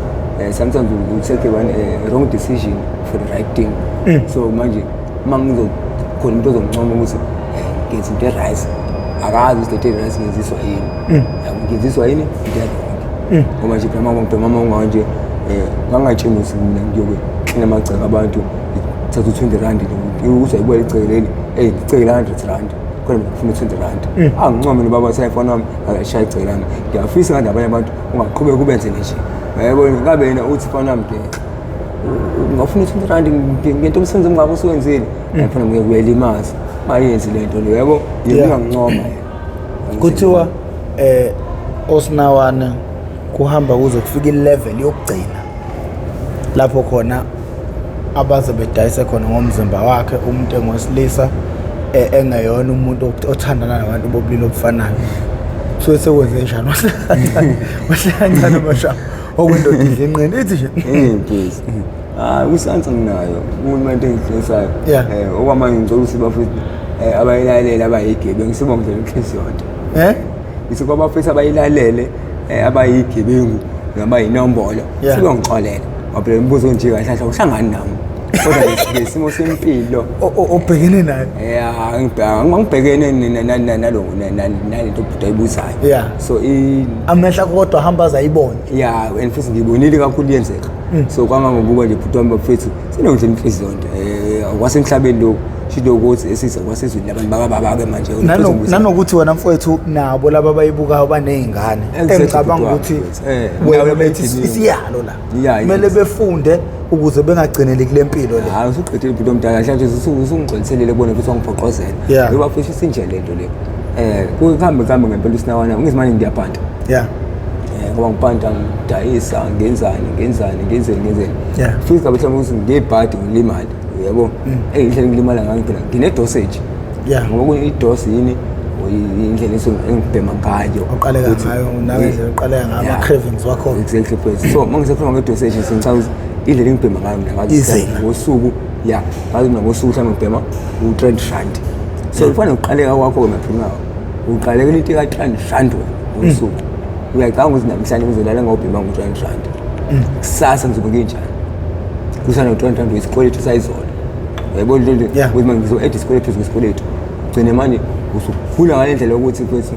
sometimes you take a wrong decision for the right thing so manje mangizokhona umuntu ozongincoma ukuthi ngenza into e-right akazi ukuthi lento e-right ngenziswa yini ngenziswa yini into e-wrong ngoba nje phela mama unganje ngangatsheni ukuthi mina ngiyobe clean amagceke abantu thatha u20 ukuthi ayibuye licelelela ngicela 100 rand kodwa ngifuna 20 rand angincome nobaba sayifona wami akashaya icelana ngiyafisa kanti abanye abantu ungaqhubeka kubenze nje yebo ngabe yena uthi fana wami ngafuna 20 rand ngento umsebenzi ngabo uswenzile ngifuna kuyelimaza mayenzi lento leyo yebo ngiyancoma kuthiwa osinawana kuhamba kuze kufika ilevel yokugcina lapho khona abaze bedayise khona ngomzimba wakhe umuntu engowesilisa engeyona umuntu othandana nabantu bobulili obufanayo so sekwenze njani wahlangana masha okwendoda idlenqeni ithi nje please usansa nginayo umuntu engihlesayo okwamanje ngicela ukuthi bafethu abayilalele abayigebengu sibongela inhliziyo yonke ngithi kwabafethu abayilalele abayigebengu nabayinombolo sibongixolela ngoba le mbuzo nje kahle kahle uhlangani nami kodwa ngesimo sempilo obhekene nayo ngibhekene nalento obhuda ayibuzayo so amehla kodwa hamba azayibona and futhi ngibonile kakhulu yenzeka so kangangokuba nje bhuti wami bafethu sinongile inhliziyo nto kwasemhlabeni lokhu shilo ukuthi esiza kwasezweni labantu bakababa-ke manje nanokuthi wena mfowethu nabo laba abayibukayo baney'ngane engicabanga ukuthi wena bethi isiyalo la kumele befunde ukuze bengagcineli kule mpilo le hayi usuqedile impilo omdala mhlawumbe usungigcwaliselele kubona ukuthi wangiphoqozela ngoba futhi isinje lento le kuhambe ngempela usinawana ngizimanje ngiyapanta ngoba ngipanta ngidayisa ngenzeni futhi kabe mhlawumbe ukuthi ngiyebhadi ngilimali yabo engihlele ngilimala ngayo phela ngine-dosage ngoba kune-dose yini indlela engibhema ngayo oqaleka ngayo nangendlela oqaleka ngayo ama-cravings wakho exactly so uma ngisekhuluma nge-dosage sengicabanga ukuthi indlela engibhema ngayo mina ngosuku ngazi mina ngosuku mhlawumbe ngibhema u-30 rand so kufana nokuqaleka kwakho-ke maphini ngawo uqalekela into ka-30 rand ngosuku uyacabanga ukuthi namhlanje ngizolala ngawubhema ngo-30 rand kusasa ngizobe nginjani kusana no-30 rand wesikweletu sayizolo yayibona lento ukuthi manje ngizo-add isikweletu ngesikweletu gcine manje usukhula ngale ndlela yokuthi mfethu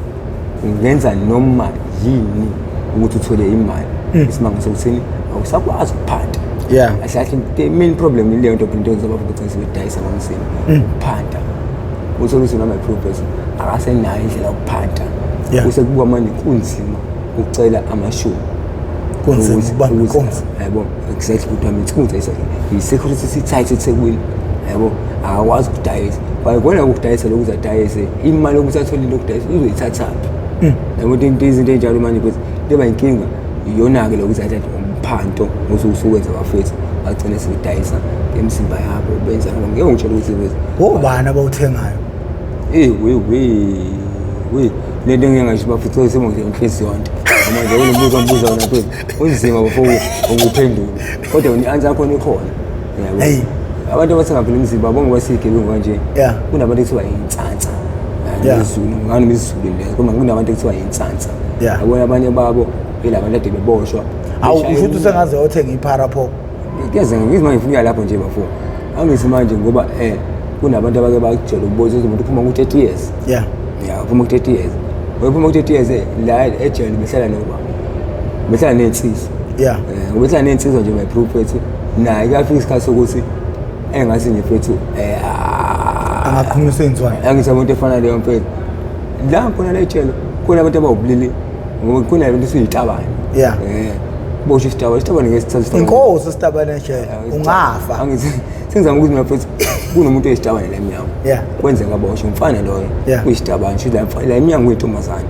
ungenza noma yini ukuthi uthole imali isimanga sokuthini awusakwazi ukuphanda ahlahle the main problem ileyo nto into enzoba ukuthi sebedayisa ngomzimba ukuphanda uthole ukuthi noma i-progress akasenayo indlela yokuphanda usekubuka manje kunzima ukucela amashumi kunzima yabo exactly ukuthi ami ukuthi i-security sitight eThekwini yabo akwazi ukudayisa bayibona ukudayisa lokuthi adayise imali yokuthi athole into yokudayisa uzoyithathaphi yabo izinto enjalo manje futhi leba inkinga iyona-ke lokuthi athathe umphanto usuwenza bafethu bagcine sebedayisa ngemizimba yabo benza ngeke ngitshela ukuthi obani abawuthengayo le nto ngingasho bafutho semonke inhliziyo yonke manje unombuzo ombuza wona futhi unzima before ukuphendula kodwa i-answer yakho ikhona yabo abantu abathenga phela imizimba bonke basigebengu kanje kunabantu ekuthiwa iy'nsansa ngizulu nganoma isizulu leyo kodwa kunabantu ekuthiwa iy'nsansa yabona abanye babo ilabantu ade beboshwa usho ukuthi usengaze wayothenga i-parapop kuyeze ngizimanje ngifuna lapho nje bafo angithi manje ngoba kunabantu abake bakutshela ukuboza umuntu uphuma ku-30 years uphuma ku-30 years uphuma ku-30 years la ejele behlala ney'nsizwa ngoba behlala ney'nsizwa nje my-proof ethu naye kuyafika isikhathi sokuthi engasi nje fethu angaqhumisa iy'nswane angithi abantu efana leyo mfethu la khona la ejele khona abantu abawubulili ngoba khona abantu esiy'tabane bosho isitabane ngesithathu inkosi isitabane ejele ungafa angithi sengizama ukuthi mina fethu kunomuntu oyisitabane la emnyango kwenzeka bosho umfana loyo uyisitabane sho la emnyango uyintombazane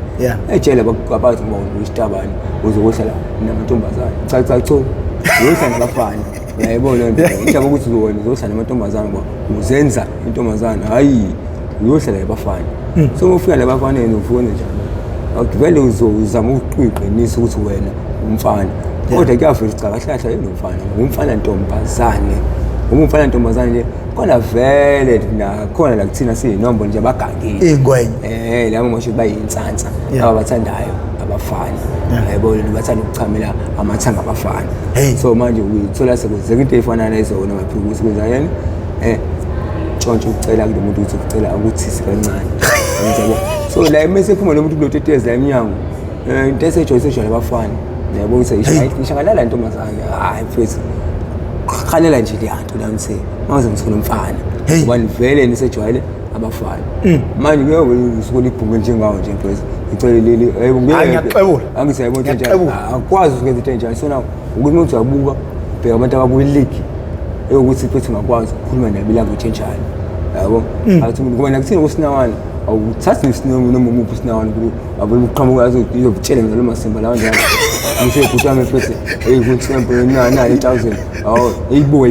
ejele abathi ngoba uyisitabane uzokohlala namantombazane cha uyohlala nabafana uyayibona nto indaba ukuthi wena uzohlala namantombazane ngoba uzenza intombazane hhayi uyohlala nabafana so uma ufika labafaneni ufuna njani vele uzama ukuqiqinisa ukuthi wena umfana kodwa kuyavela cha kahle yena umfana ntombazane uma umfana ntombazane nje khona vele nakhona la kuthina siyinombolo nje abagangile iy'ngwenye labo ngisho bayinsansa ababathandayo abafana yayibona bathanda ukuchamela amathanga abafana so manje uyithola sekwenzeka into ey'fana nayizona maphilisi kwenzakeni tshontshe ukucela kulo muntu ukuthi ucela ukuthisi kancane yabo so la mase phuma lo muntu kulo 30 years la emnyango into esejwayele abafana yabo ukuthi ishangalala intombazane hayi mfethu khalela nje liyanto la ngithe manje ngithola umfana ngoba nivele nisejwayele abafana manje kuyobe usuku libhunge njengawo nje mfethu icele leli ngiyaqebula angithi yayibona into njalo akwazi ukwenza into njalo so now ukuthi umuntu uyabuka bheka abantu ababuya league eyokuthi mfethu ungakwazi ukukhuluma nabo language enjalo yabo athi ngoba nakuthina kusinawana awuthathi nesinomo noma umuphi usinawana abona uqhamuka azokutshela ngalo masimba lawa njalo ngisebhutame mfethu kunthempo nani 1000 eyibo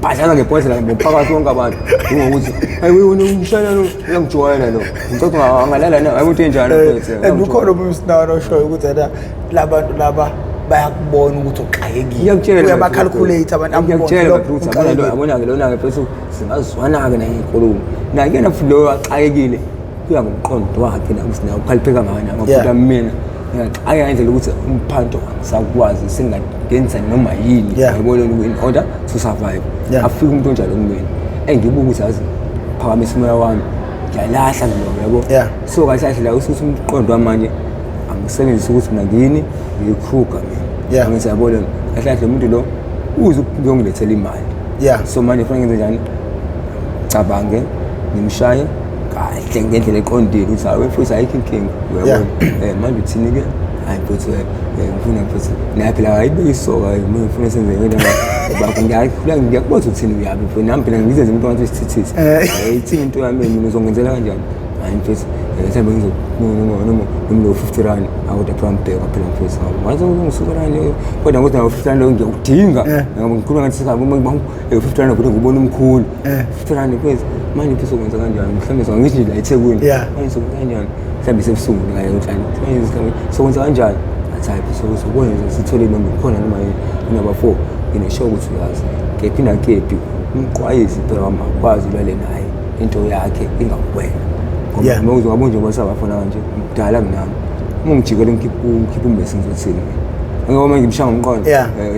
badlala ngebhodlela ngophakathi wonke abantu ngokuthi hayi wena umshayelo uyangijwayela lo ngicela angalala na ayibuthe njalo mfethu ukhona umuntu sinawana oshoyo ukuthi labantu laba bayakubona ukuthi uxakekile uyabacalculate abantu abona-ke lona-ke mfethu singazwana-ke nayinkulumo nakuyena futhi loyo axakekile kuya ngomqondo wakhe nakusinawo ukhalipheka ngani amaphutha mina ngiyaqaya ngendlela ukuthi umphanto angisakwazi singangenza noma yini yayibona in order to survive afike umuntu onjalo kumina engibuka ukuthi azi phakamisa umoya wami ngiyalahla ngilo yabo so kahle kahle la usuthi umqondo wamanje angisebenzisa ukuthi mina ngini ngiyikruga mina angithi yabona kahle kahle umuntu lo uze ukuyongilethela imali so manje kufanele ngenze njani cabange ngimshaye kahle ngendlela eqondile ukuthi hawe mfowethu ayikho inkinga uyabona manje uthini-ke hayi mfowethu ngifuna mfowethu naye phela ayibeke isoka ngifuna senze ngiyakubona uthini uyabi mfowethu nami phela ngizenze umuntu wathi isithithisi ithini into yami mina uzongenzela kanjani hayi mfowethu mhlawumbe noma lo 50 rand awude phela mbheka phela mfowethu ngathi ngisuka kanje kodwa ngokuthi nawo 50 rand ngiyakudinga ngoba ngikhuluma ngathi sikhamba 50 rand kodwa ngibona umkhulu 50 rand mfowethu manje mfowethu uzokwenza kanjani mhlawumbe ngithi la eThekwini manje uzokwenza kanjani mhlawumbe sebusuku ngayo mhlawumbe manje sizokwenza kanjani athi hayi mfowethu ukwenza sithole noma khona noma number 4 ngineshow ukuthi uyazi kephi nakephi umqwayizi phela wamakwazi ulale naye into yakhe ingakwena ngoba uzobona nje basabafuna kanje kudala kunami uma ngijikele ngikhipha umbese ngizothini ngoba manje ngimshaya ngomqondo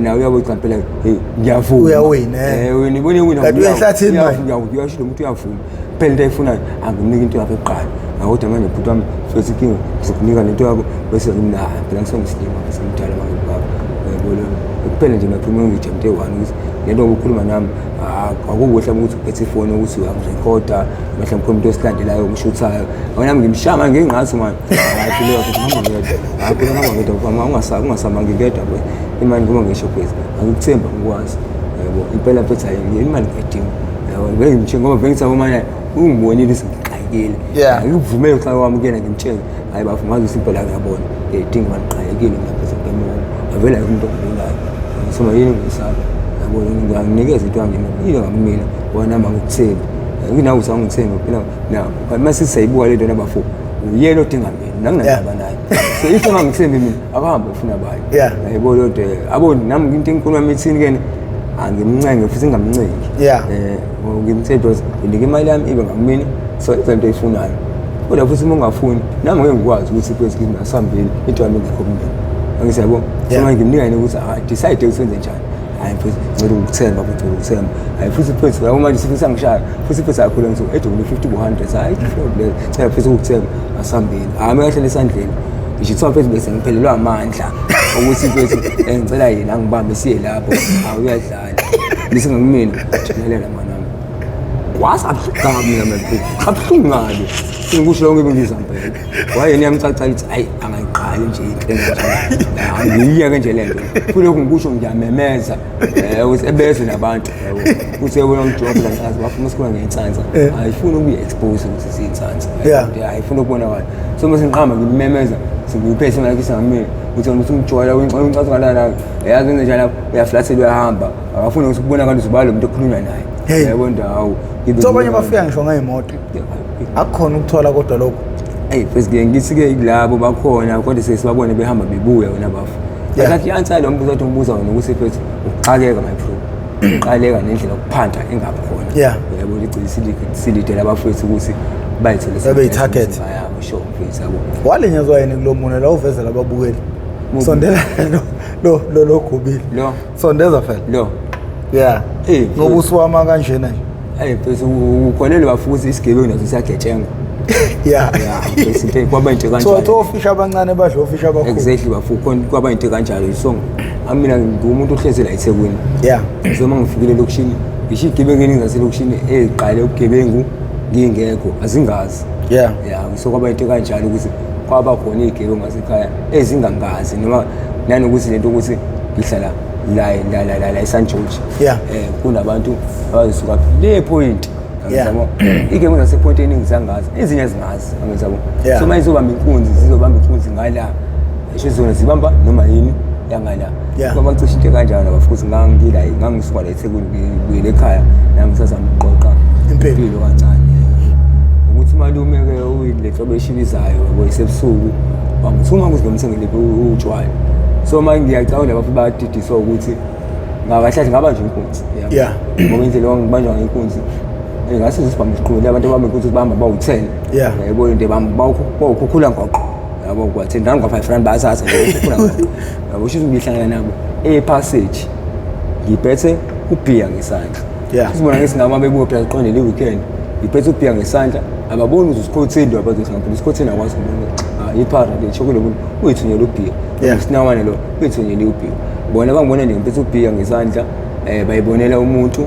nawe uyabe uthi phela hey ngiyavuma uyawina wena ibone wina uyahlathini manje uyasho lo muntu uyavuma phela into ayifuna angimnika into yakhe eqala kodwa manje bhuti wami futhi inkinga sizokunika lento yakho bese ngimna phela ngisongisilima semdala manje baba uyabona kuphela nje naphuma ngijamte one ukuthi lento ukukhuluma nami akukuhle ukuthi uphethe ifoni ukuthi uyangirikhoda mhlawumbe khona umuntu osilandelayo umshuthayo nami ngimshaya manje ngingqathi manje hayi leyo futhi ngihamba ngedwa hayi phela ngihamba ngedwa uma ungasama ngingedwa imali ngoba ngisho phezulu angikuthemba ngikwazi yabo impela mfethu hayi imali ngiyidinga yabo vele ngimtshela ngoba vele ngisaba manje ungibonile isiqhayekile ngikuvumele xa wamukela ngimtshela hayi bafu ngaze simple la ngiyabona idinga maniqhayekile mina phezulu kwemoto avela umuntu ongelayo soma yini ngisaba yabo nginikeza into yami yini ngamina wona mangikuthembi nginawo usangithemba phela na mase sisayibuka le nto nabafu uyena odinga mina nanginaba naye so if ngangithembi mina akahambe ufuna bayo yabo lo nto abo nami into enkulu yamithini kene angimncenge futhi ngingamnceki ngimthetho ngidike imali yami ibe ngamina so izinto ezifunayo kodwa futhi uma ungafuni nami ngeke ngikwazi ukuthi phezulu kimi nasambili into yami ngekho kumina angisiyabo so manje ngimnika ukuthi decide ukuthi wenze njani hayi futhi ngicela ukuthemba futhi ukuthemba hayi futhi phezulu yabo manje sifuthi angishaya futhi phezulu akhula ngithi edumile 50 100 hayi ngicela futhi ukuthemba nasambili ami kahle esandleni ngisho phezulu bese ngiphelelwa amandla ukuthi phezulu ngicela yena angibambe siye lapho awuyadlala bese ngakumina jimelela manami wasabhlaka mina manje kabuhlungu ngabe ngikusho lonke ngizambheka wayena yamcaca lithi hayi angayiqali nje into ngiyeke nje lento kulokhu ngikusho ngiyamemeza ukuthi ebeze nabantu yabo ukuthi yabona ngijoba lancaza bafuna usikhona ngeinsanza ayifuni ukuyi expose ukuthi siyinsanza ayifuni ukubona wani so mase ngiqhamba ngimemeza singiphethe manje ngisamile uthi ungijola uncaza ngalana yazi nje njalo uyaflathela uyahamba akafuni ukuthi kubona kanti uzibalo umuntu okhulunywa naye yabo ndawo so abanye bafika ngisho ngayimoto akukhona ukuthola kodwa lokho bese ngithi ke labo bakhona kodwa sesibabone behamba bebuya wena bafu akathi answer lo mbuzo othi ngibuza wena ukuthi phezulu ukuxakeka my bro uqaleka nendlela okuphanda engabe khona yabo licile silide labafowethu ukuthi bayithole sebeyi-target yabo sure please yabo walenyazwa yini kulomuntu la uvezela ababukeli sondela lo gobile lo sondeza phela ngoba usiwama kanjena nje bese ukholelwe bafuthi isigebengu naso siyagetshengwa bese kwaba into kanjalo so ofisha abancane badla ofisha abakhulu exactly bafu kwaba into kanjalo so mina ngumuntu ohlezi la eThekwini so mangifikile lokushini ngisho igebengu ngaselokishini eziqale ugebengu ngingekho azingazi so kwaba into kanjalo ukuthi kwaba khona igebengu ngasekhaya ezingangazi noma nanokuthi lento ukuthi ngihlala la eSan George kunabantu abasuka le point ngiyabo igebengu ngasepoint eningizangazi ezinye ezingazi ngiyabo so manje zobamba inkunzi ngala esho zona zibamba noma yini yangala ngoba cishe into kanjalo bafuthi ngangisuka la eThekwini ngiyele ekhaya nami ngisazama ukuqoqa impilo kancane ukuthi malume ke uyilehlobo eshibizayo yabo isebusuku wangithuma ukuthi ngomthengele utshwala so manje ngiyacabanga bafu badidiswa ukuthi ngakahlathi ngaba nje inkunzi ngoba indlela wangibanjwa ngenkunzi ngase sisibambe isiqhulu abantu abami inkunzi bahamba bawu10 yabo into bawukhukhula ngoqo yabo kwa10 nganga 5 rand bayasatha ukhukhula ngoqo yabo sho ngihlangana nabo epassage ngiphethe ubhiya ngesandla sibona ngesingama bebuka phela iqondele weekend ngiphethe ubhiya ngesandla ababoni ukuthi usikhothini abazothi ngaphela usikhothini akwazi ukubona iphara le chokole umuntu uyithunyela ubhiya sinawana lo uyithunyela ubhiya bona bangibona nje ngiphethe ubhiya ngesandla bayibonela umuntu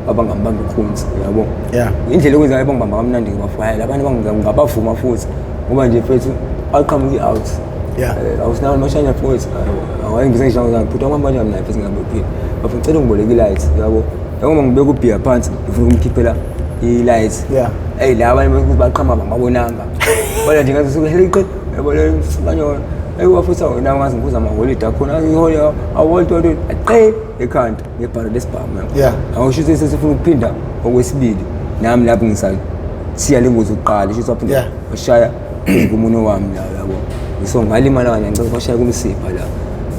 abangambamba inkunzi yabo indlela okwenza ayibangibamba kamnandi ngabafaya labantu bangabavuma futhi ngoba nje mfethu aqhamuki out awusinawo noshanya futhi awayengise ngisho ngiphuthwa kwamanje mina mfethu ngabephila bafuna ucela ungiboleka ilight yabo ngoba ngibeka ubhiya phansi ngifuna ukumkhiphela ilight la abanye baqhama bangabonanga bona nje ngathi sukuheliqe yabo le mfanyona wafutha wena ngazi ngibuza amaholide akhona ngihole awolto aqe ekhanda ngebhalo lesibhamu awusho ukuthi sesifuna ukuphinda okwesibili nami lapho ngisasiya lengozi uqala isho saphinda washaya kumuntu wami la yabo so ngalimala kanye ngicela kwashaya kumsipha la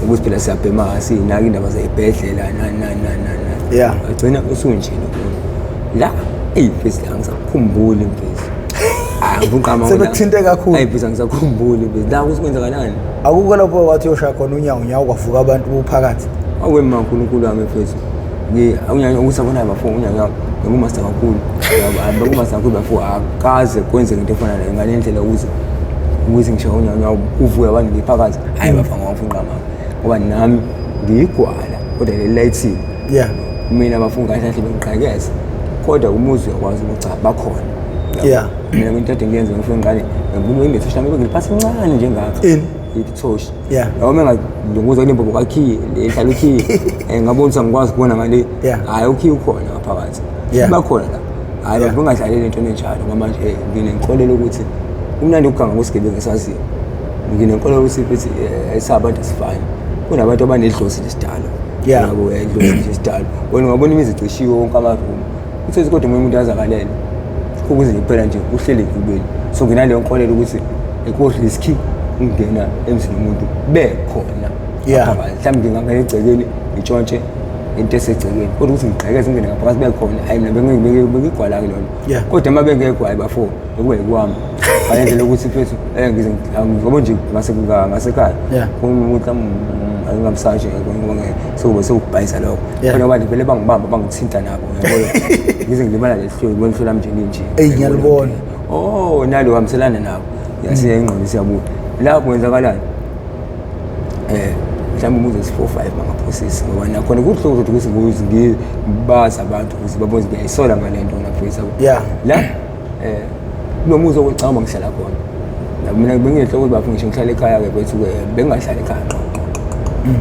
ukuthi phela siyabhema sinaka indaba zayibhedlela na agcina usunje la first angisakhumbuli mfethu ngiqama sebekuthinte kakhulu ayibhiza ngisakhumbuli la kusikwenza kanani akukho lapho wathi ushaya khona unyawo kwavuka abantu bophakathi awema uNkulunkulu wami mfethu unyawo ukusabona bafo unyawo ngomaster kakhulu yabo ngomaster kakhulu bafo akaze kwenze into efana nayo ngalendlela ukuthi ngishaya unyawo uvuya abantu ngiphakathi hayi bafanga ngafuna uqama ngoba nami ngiyigwala kodwa le light mina bafunga kahle bengiqhakeza kodwa umuzi uyakwazi ukuthi bakhona mina nginthathe ngiyenze ngifuna ngane ngibume ngifisha ngibe ngiphatha incane njengakho ithoshi noma ngilunguza kulembobo kakhiye lehlala ukhiye ngabonisa ngikwazi kubona ngale hayi ukhiye ukhona ngaphakathi Yeah. bakhona la hayi Yeah. bangadlaleli into enjalo ngoba manje nginenkolelo ukuthi umnandi ukuganga kwesigebengu esaziyo nginenkolelo ukuthi futhi esabantu asifani kunabantu abanedlozi lesidalo Yeah. yabo edlozi lesidalo wena ungabona imizi icishiwe wonke amaroom uthi kodwa umuntu azakalele ukuze iphela nje uhlele ekubeni so nginaleyo nkolelo ukuthi eko risk ungena emzini womuntu bekhona Yeah. mhlawumbe ngingangena egcekeni ngitshontshe into esegcekeni kodwa ukuthi ngigqekeze ngene ngaphakathi bekhona hayi mina bengigwala ke lona Yeah. kodwa uma bengekho hayi bafo bekube yikwami ngale ukuthi mfethu ngize ngoba nje ngasekhaya Yeah. umuntu angamsaje ngoba sobe sokubhayisa lokho Yeah. khona abantu vele bangibamba bangithinta nabo yabo ngize ngilibala lesihloko ngibona hlola mjini nje ngiyalibona. oh nalo hamselana nabo yasiya ingqondo siyabuya lapho kwenzakalani mhlawumbe umuze 4-5 bangaphosisi ngoba nakhona kuhloko ukuthi ngibaza abantu ukuthi babone ngiyayisola ngale nto naphisa Yeah. la lo muzi okucamba ngihlala khona mina bengihloko ukuthi bafuna ngisho ngihlala ekhaya ke bethu ke bengahlala ekhaya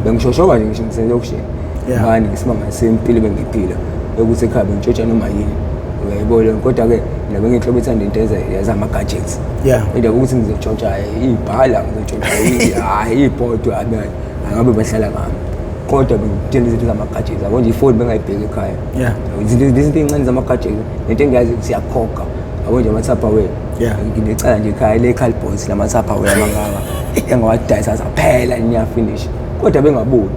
bengishoshoba nje ngisho ngiselokushini Yeah. ngani ngisimanga sempilo bengiphila ukuthi ekhaya bengitshontsha noma yini uyayibona kodwa ke mina bengihlobo ethanda into ezama gadgets Yeah. into ukuthi ngizotshontsha ibhala ngizotshontsha hayi ibhodo angabe bahlala ngami kodwa bengitshela izinto zama-gadgets yabo nje ifoni bengayibheki ekhaya Yeah. izinto ey'ncane zama-gadgets into engiyazi siyakhokha yabo nje ama-Tupperware Yeah. nginecala nje ekhaya le-Calboys lama-Tupperware amangaka engawadayisa azaphela niyafinish kodwa bengaboni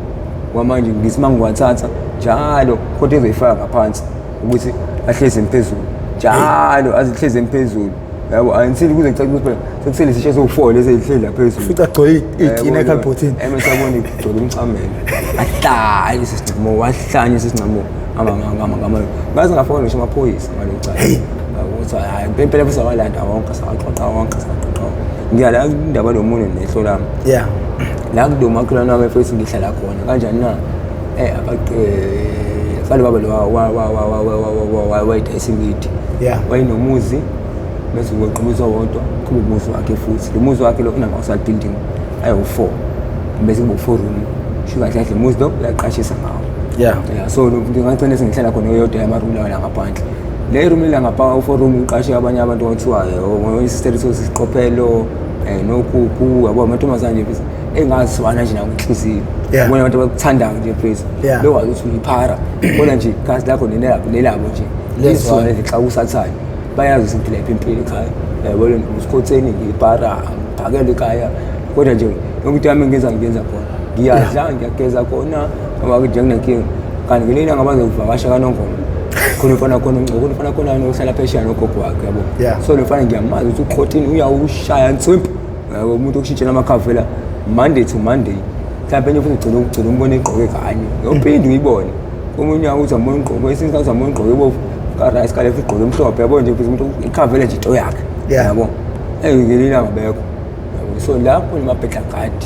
kwamanje ngisimanga ngiwathatha njalo kodwa ezoyifaka ngaphansi ukuthi ahlezi emphezulu njalo azihlezi emphezulu yabo angisili kuze ngicela ukuthi phela sekusele sisho so4 lezi ezihleli la phezulu Futhi agcwele itina ekhalbhothini. emesabona igcwele umcamelo ahlanye isincamo wahlanye isincamo ngama ngaze ngafona ngisho amaphoyisa ngalocala ukuthi hayi impela futhi awalanda wonke saxoxa wonke ngiyala indaba lomuntu nehlo lami Yeah. la kudomakhelwane wami futhi ngihlala khona kanjani na kale baba lo wayidayisa imithi Yeah. wayenomuzi bese weqhubisa wodwa kuba umuzi wakhe futhi lo muzi wakhe lo unama-outside building ayi-4 bese kuba 4 room sho kahle kahle umuzi lo uyaqashisa ngawo Yeah. so ngingagcina sengihlala khona yodwa yamaroom lawo la ngaphandle le room la ngapha u4 room uqashe abanye abantu okuthiwa isister sosiqophelo nokuku yabo amantombazane nje phela engazwana nje nawo inhliziyo Yeah. bona abantu abakuthandayo nje phela Yeah. lo wazi ukuthi uyiphara bona nje kasi lakho nelabo nje Lezwana. lezwana xa usathane bayazi ukuthi ngiphila impilo ekhaya yabona usikhotheni ngiyipara ngiphakele ekhaya kodwa nje yonke into yami ngiyenza khona ngiyadla ngiyageza khona ngoba nje nginenkinga kanti ngelinye ngabaze ukuvakasha kaNongoma khona ufana khona nohlala phesheya nogogo wakhe yabo Yeah. so lo mfana ngiyamazi ukuthi ukhotini uyawushaya nsimbi yabo umuntu okushintshela amakhava Monday to Monday mhlawumbe nje futhi ugcina umbone egqoke kanye yophinde uyibone omunye uthi ambone ugqoke esinye isikhathi ambone ugqoke ebovu ka-rice kale futhi ugqoke emhlophe yabo nje futhi umuntu ikhavele nje into yakhe Yeah. yabo ngelinye ngabekho yabo so lapho nemabhedla gadi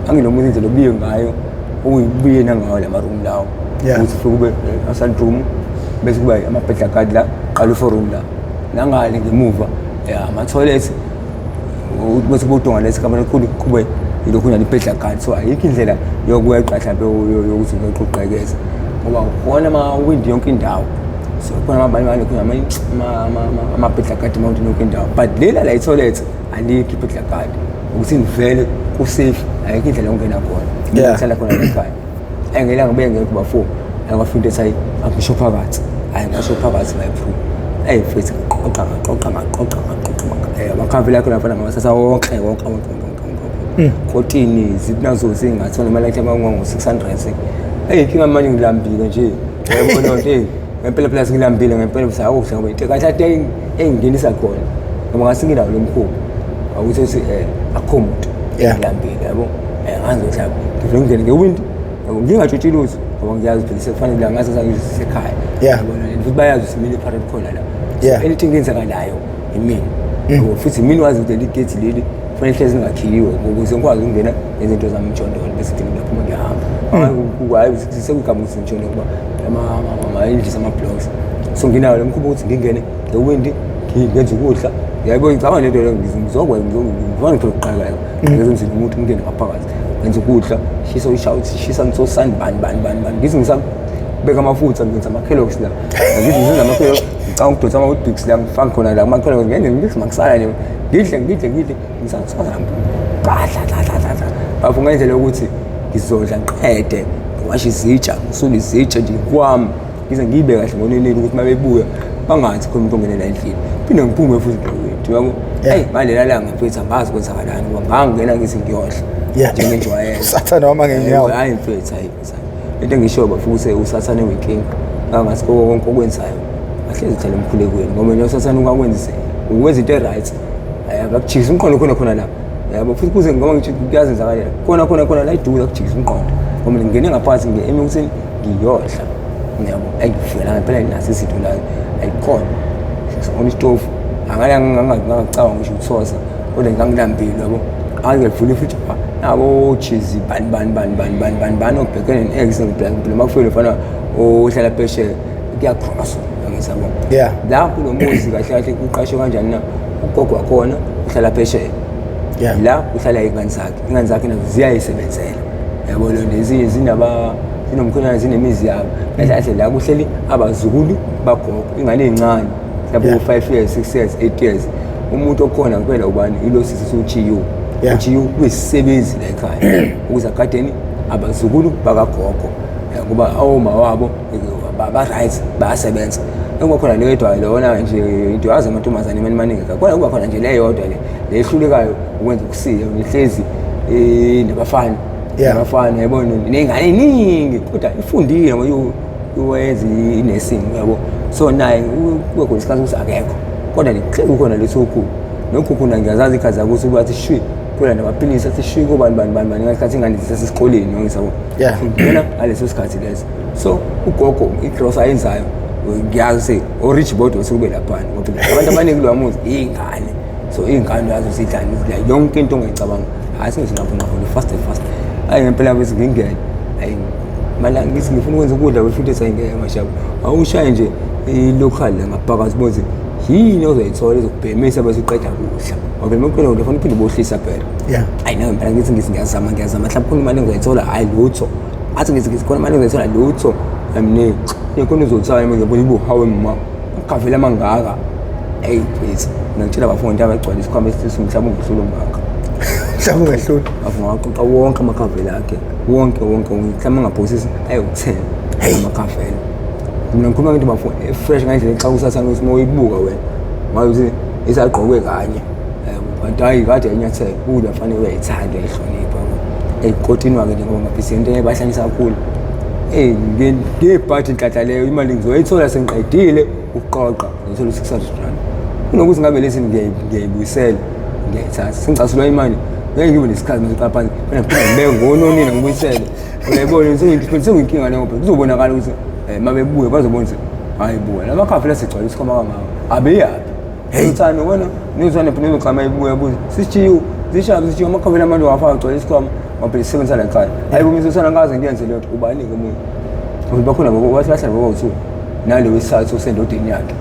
angilomuntu indlela obiye ngayo uyibuye nangawo la maroom lawo Yeah. ukuthi kube outside room bese kuba amabhedla gadi la qala u4 room la nangale ngemuva ama-toilet bese kubudonga lesikamela kukhulu kube yilokhu nyani ibhedla gadi so ayikho indlela yokweqa mhlawumbe yokuthi ngiqoqekeze ngoba khona ama-wind yonke indawo so khona amabhedla gadi mountain yonke indawo but lela la i-toilet alikho ibhedla gadi ukuthi ngivele kusafe ayikho indlela yokungena khona Yeah. ngihlala khona ekhaya engela ngibe ngekho ba4 angafunda ethi hayi angisho phakathi hayi ngasho phakathi ngayiphuma futhi qoqa bakhavela lakho lapha ngamasasa wonke kotini zinazo singathona imali yakhe ngo-600 inkinga manje ngilambile nje yabona nto ngempela phela ngilambile ngempela futhi akuhle ngoba into kahle ade engingenisa khona ngoba ngasingindawo lomkhuba awuthi akho muntu ngilambile yabo ngazi mhlawumbe ngivele ngene ngewind ngingatshotshi lutho ngoba ngiyazi phela sekufanele la ngaze sangisekhaya yabona futhi bayazi ukuthi mina iphara likhona la Yeah. anything enzakalayo imini ngoba futhi mina wazi ukuthi ligate leli kufanele hlezi ngakhiwe ukuze ngikwazi ukungena nezinto zami emjondolo bese ngithi ngiyaphuma ngiyahamba hayi sekugama ukuthi ngitshona ngoba ama-indlisi ama-blocks so nginayo lo mkhuba ukuthi ngingene ngewindi ngenze ukudla yayibona ngicabanga lento leyo ngizokwenza ngivana ngithole ukuqala ngenze nzima umuntu ngingene ngaphakathi ngenze ukudla shisa uyishawuthi shisa ngitosani bani ngithi beka amafutha ngenza ama-Kellogg's la ngizenza ama-Kellogg's ngicanga ukudonsa ama-Bix la ngifake khona la ama-Kellogg's ngenze ngimix makusala nje ngidle ngisathwa bafu ngendlela yokuthi ngizodla ngiqede ngiwashe izitsha ngisule izitsha nje kwami ngize ngibe kahle ngoneneli ukuthi mabebuya bangathi khona umuntu ongenela endlini phinde ngiphume futhi ngithi yabo hey ngalela langa mfethu angazi kwenzakalani ngoba ngangena ngithi ngiyohla njengenjwayelo usathane wama ngenyawo hayi mfethu hayi into engisho bafuthi usathane weking angazi konke okwenzayo ahlezi uthale emkhulekweni ngoba nje usathane ungakwenzi ukwenza into right akakujikisa umqondo khona la yabo futhi kuze ngoba ngithi kuyazenzakalela khona la iduza kujikisa umqondo ngoba ngingene ngaphansi ngiyeme ukuthi ngiyohla yabo ayifika ngempela naso izinto la ayikhona sona isitofu angacabanga ngisho ukuthosa kodwa ngangilambile yabo angivula futhi nabo cheese bani obhekene ne-eggs ngibhekene makufike fana ohlala phesheya kuyacross ngisabona la kulo muzi kahle kuqashwe kanjani na ugogo wakhona uhlala phesheya la uhlala ingane zakhe nazo ziyayisebenzela yabo lezinye zinomkhonyana zinemizi yabo kahle la kuhleli abazukulu bagogo ingane ezincane labo 5 years 6 years 8 years umuntu okhona kuphela ubani ilo sisi uchiyu uchiyu kuyisisebenzi la ekhaya ukuze agadeni abazukulu bakagogo ngoba awoma wabo ba right bayasebenza ngoba khona leyodwa lona nje into yazi amantombazane amaningi kakhulu kuba khona nje leyodwa le ehlulekayo ukwenza ukusile nihlezi nabafana abafana yabona nengane eningi kodwa ifundile ngoba uyenza inursing yabo so naye kube khona isikhathi ukuthi akekho kodwa nihlezi khona lesokhu nokho khona ngiyazazi ikhazi yakuthi bathi shwi khona namaphilisi athi shwi kubani ngasikhathi ingane zisesikoleni ngisabo ngena ngaleso sikhathi leso so ugogo i-cross ayenzayo ngiyazi o-rich board osukube laphana ngoba abantu abaningi kuloya muzi iy'ngane so iy'ngane yazo zidlala yonke into ongayicabanga hhayi sengizingafuna fast hayi ngempela bese ngingene hayi mala ngithi ngifuna ukwenza ukudla futhi esayingeke mashabo awushaye nje i-local la ngaphakathi boze yini ozoyithola ezokubhemisa bese uqeda kudla ngoba mekupela udla ufuna uphinde ubohlisa phela hayi nayo phela ngithi ngiyazama mhlawumbe khona imali engizoyithola hayi lutho athi ngithi khona imali engizoyithola lutho amne khona uzothaya manje ngibona ibuhawe mama ukavela mangaka hey please ngitshela abafundi abagcwala isikhwama esithile mhlawumbe ngihlula umaka mhlawumbe ngehlula afuna waqoqa wonke amakhavela akhe wonke mhlawumbe ngaphosisi ayo10 amakhavela mina ngikhuluma ngithi bafundi fresh ngandlela xa usathana ukuthi moyibuka wena ngathi isaqhokwe kanye hayi kade enyathela kuda fanele uyayithanda ihlonipha eyikodinwa ke ngoba ngaphisente ebahlanisa kakhulu ngebhathi inhlanhla leyo imali ngizoyithola sengiqedile ukuqoqa ngithola 600 rand kunokuthi ngabe lesi ngiyayibuyisela ngiyayithatha sengicasulwa imali ngeke ngibe nesikhathi mase qapha mina kuphela ngibeke ngononini ngibuyisele uyayibona sengiyinkinga leyo ngoba kuzobonakala ukuthi mabebuye bazobona ukuthi hayi buya lamakhafi la sigcwala isikhoma kangaka abeyapi uthando wena nizwane phela uzoqama ibuya buze sishiyo zishabu amakhafi lamantu wafaka ugcwala isikhoma waphela sisebenza la ekhaya hayi bumisana ngaze ngiyenze leyo ubani ke umuntu ngoba khona ngoba wathi bahlala ngoba uthu nalo wesathu usendodeni yakhe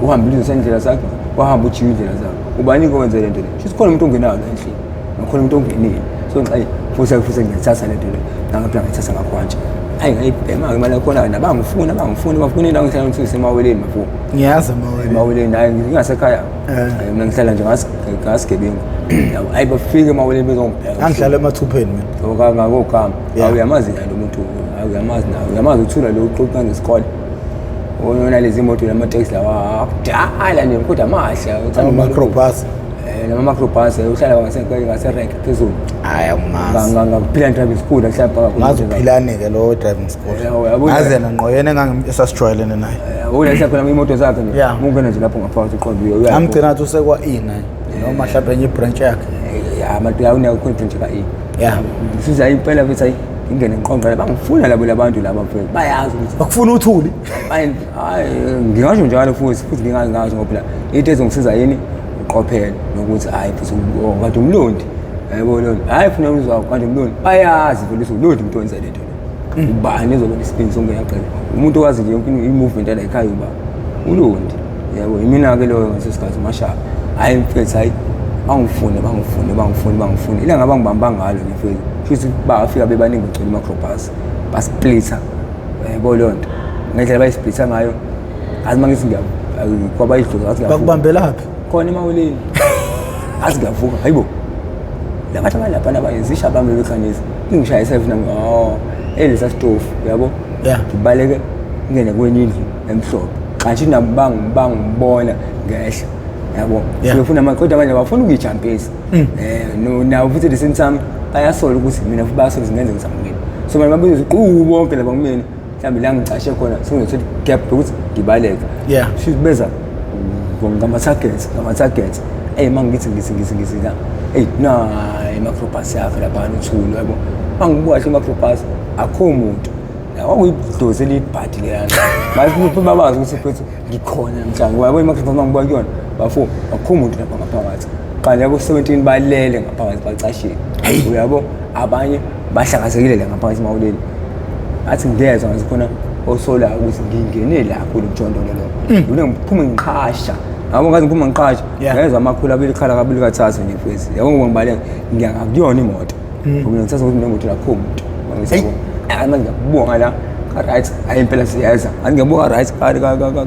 uhambile usendlela zakhe wahamba uchiya indlela zakhe ubani ke wenze lento le sikhona umuntu ongenayo la endlini nakhona umuntu ongenile so ngicayi futhi ngiyathatha lento le nangaphela ngiyathatha ngakwanje hayi ngayibhema imali khona nabangifuna bafuna indawo ngihlala ngithi semaweleni mafuna ngiyazi emaweleni hayi ngingasekhaya mina ngihlala nje ngasigebengu hayi bafike emaweleni bezongibheka angihlala emathupheni mina ngokugama awuyamazi lo muntu uyamazi uthula lo uxoxa ngesikole wona lezi imoto lama-taxi lawa akudala nje kodwa mahla ama-microbus nama-microbus uhlala ngaserenke phezulu hayi ngakuphila driving school ahlala ngazi uphilane-ke lo driving school ngaze nanqoyene esasijwayelene naye ulehlala khona imoto zakhe nje ungena nje lapho ngaphakathi uqonda amgcina athi usekwa-E9 noma mhlawumbe enye ibranch yakhe unakhona ibranch ka-E siza impela bethi hayi ingene ngiqonqela bangifuna labo labantu laba phela bayazi ukuthi bakufuna uthuli hayi ngingasho njalo futhi ngingazi ngazo ngoba phela into ezongisiza yini uqophela nokuthi hayi futhi kade umlondi yabo lo hayi funa uzwa kade umlondi bayazi vele ukuthi ulondi umuntu wenza lento ubani ezoba nesipini sonke yaqela umuntu owazi nje yonke i-movement la ekhaya uba ulondi yabo imina ke lo ngasesikhathi mashaba hayi mfethu hayi bangifune ila ngabangibamba ngalo nje mfethu futhi bafika bebaningi ugcwele macrobus basplitter yabo leyo nto ngendlela bayisplitha ngayo azi mangithi kwaba idlozi athi bakubambela laphi khona emawoleni azi ngavuka hayibo labantu abalapha nabayizisha bami bekhanisa ngishaya i7 nami elisa stove yabo ngibaleke ngene kwenye indlu emhlophe kanti bangibona ngehla yabo ngifuna amakodwa manje bafuna ukuyijampisa nawo futhi the same time bayasola ukuthi mina futhi bayasola ngenze ngisamukeni so manje babuza uqhubu bonke laba kumina mhlawumbe la ngicashe khona sengizothola gap ukuthi ngibaleka sibeza ngama-targets mangithi la na i-macrobus yakhe lapha uthulu yabo bangibuka hle i-macrobus akho muntu kwakuyidlozi eliyibhadi leyana bazi babazi ukuthi phethu ngikhona namhlanje yabo i-macrobus mangibuka kuyona bafo akho muntu lapha ngaphakathi kanti yabo 17 balele ngaphakathi bacashile uyabo abanye bahlakazekile la ngaphakathi emawoleni athi ngiyezwa ngathi khona osola ukuthi ngingene la kulo mjondolo lo yona ngiphume ngiqhasha yabo ngathi ngiphuma ngiqhasha ngezwe amakhulu abili khala kabili kathathu nje mfethu yabo ngoba ngibaleka ngiyakuyona imoto ngoba ngithatha ukuthi nemoto lakho umuntu ngisabona manje ngiyabonga la right ayimpela siyeza angiyabonga right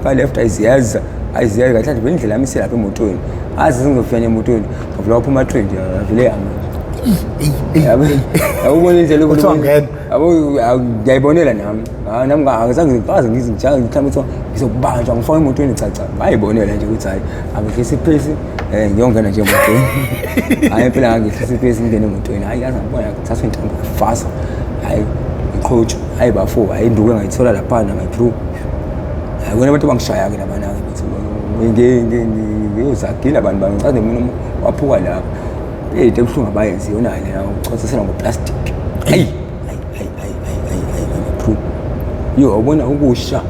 ka left ayiziyeza kahle nje indlela yami iselapha emotweni azi ngizofika emotweni ngavula uphuma trend vele yami awubona indlela yokuthi ngiyayibonela nami angizange ngikaze ngizinjalo ngithambe ukuthi ngizokubanjwa ngifaka emotweni cha bayibonela nje ukuthi hayi angihlisi iphesi ngiyongena nje emotweni hayi phela angihlisi iphesi ngene emotweni hayi yazi ngibona thatha intambo fast hayi icoach hayi bafo hayi induku engayithola lapha ngayithrough hayi wena abantu bangishaya ke labana ke ngiyozagila abantu bangicaze mina waphuka lapha ebuhlungu abayenzi yona la ucosisela ngoplastic hayi yo ubona ukusha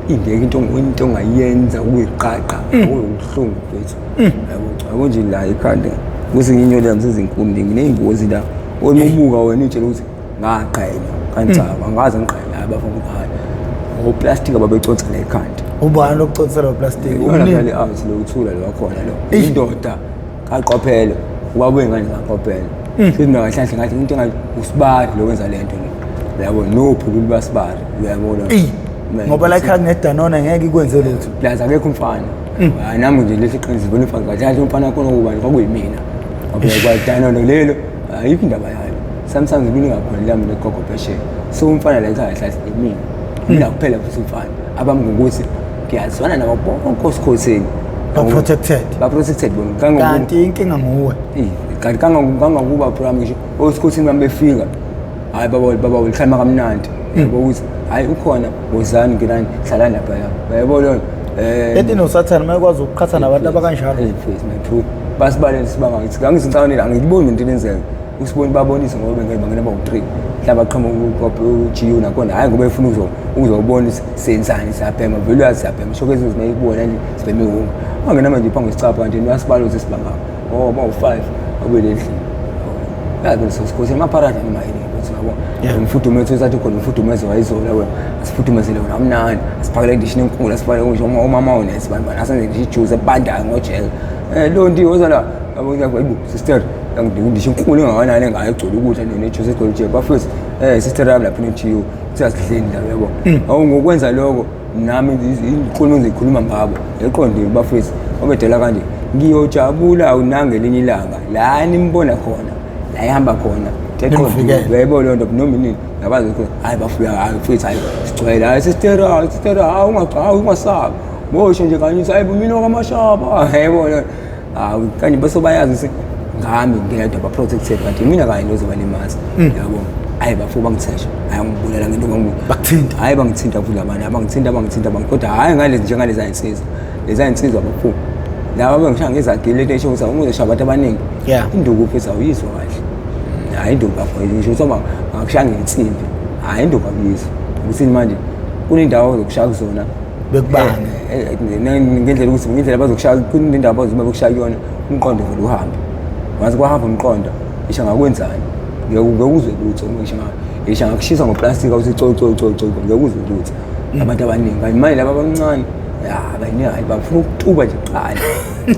ingeke into ongayenza uyiqaqa ubuhlungu mfethu yabo nje la ikhanda kuze nginyole yami sezinkulu ngineyingozi la omubuka wena utshela ukuthi ngaqhenya kantsaba ngaze ngiqhenya abafuna hayi ngoplastic ababecotsa la ikhanda ubani lokucotsela ngoplastic umnini athi lo uthula lo wakhona lo indoda kaqophele ubabuye ngani ngaqophele futhi nakahlahle ngathi into engathi usibali lokwenza lento yabo nophukulu basibali uyabona ngoba la ikhaya kunedanona ngeke ikwenze lutho plus akekho umfana hayi nami nje lehle iqiniso bona umfana kahle umfana khona kuba kwakuyimina ngoba kwadanona lelo ayikho indaba yayo sometimes ibini ngakhona lami negogo phesheya so umfana la ekhaya hlahle imina mina kuphela futhi umfana abami ngokuthi ngiyazwana nabo bonke osikhosini ba-protected bona kanti inkinga nguwe kanti kangakuba program ngisho osikhosini bami befika hayi baba ulihlama kamnandi yabo ukuthi hayi ukhona wozani ngenani hlalani lapha bayabona ethi nosathana mayekwazi ukuqhatha nabantu abakanjalo face my true basibalele sibanga ngithi ngangizinhlawani angiyiboni into lenzeka usiboni babonise ngoba bengena ba3 mhlawumbe aqhamuka uGU nakhona hayi ngoba efuna uzobona senzani siyaphema vele uyaziyabhema shokezi mayibona nje sibheme wonke angena manje phansi isicapha kanti uyasibalo ukuthi sibanga ba5 abele endlini yazi sosikhosi emaparada emayini yabo umfudumezo esathi khona umfudumezo wayizola wena asifudumezele wona amnandi asiphakele dish nenkulu asiphakele ngisho umama onesi bani asenze ngisho ijuice ebandayo ngojela lo nto wozala yabo yayibu sister ngidingisho inkulu engakanani engayigcola ukudla nejuice egolje bafethu sister yami lapha neGU siyasidleni la yabo awu ngokwenza lokho nami inkulumo engikhuluma ngabo eqondile bafethu obedela kanje ngiyojabula unangelinye ilanga la nimbona khona la ihamba khona yebo lo nto noma inini yabazi ukuthi hayi bafika hayi futhi hayi sigcwele hayi sister ungasabi mosho nje kanye hayi mina kwamashaba yebo lo kanye bese bayazi ukuthi ngami ngiyedwa ba protected kanti mina kanye ngizobalimaza yabo hayi bafu bangithesha hayi ngibulela ngento bakuthinta hayi bangithinta futhi abantu abangithinta kodwa hayi ngalezi njengalezi ayinsizwa lezi ayinsizwa bafuna laba bengishaya ngezagile lento esho ukuthi umuze abantu abaningi induku futhi awuyizwa kahle hayi induku bafuna ngisho ukuthi ngakushaya ngensimbi hayi induku akuyizwa ukuthi manje kunendawo zokushaya kuzona bekubanga ngendlela ukuthi ngendlela bazokushaya kunendawo bazobe bokushaya kuyona umqondo vele uhambe wazi kwahamba umqondo isha ngakwenzani ngiyakuzwe lutho isha ngakushisa ngoplastic awuthi coco ngiyakuzwe lutho abantu abaningi kanye manje laba abancane abaningi bafuna ukutuba nje qala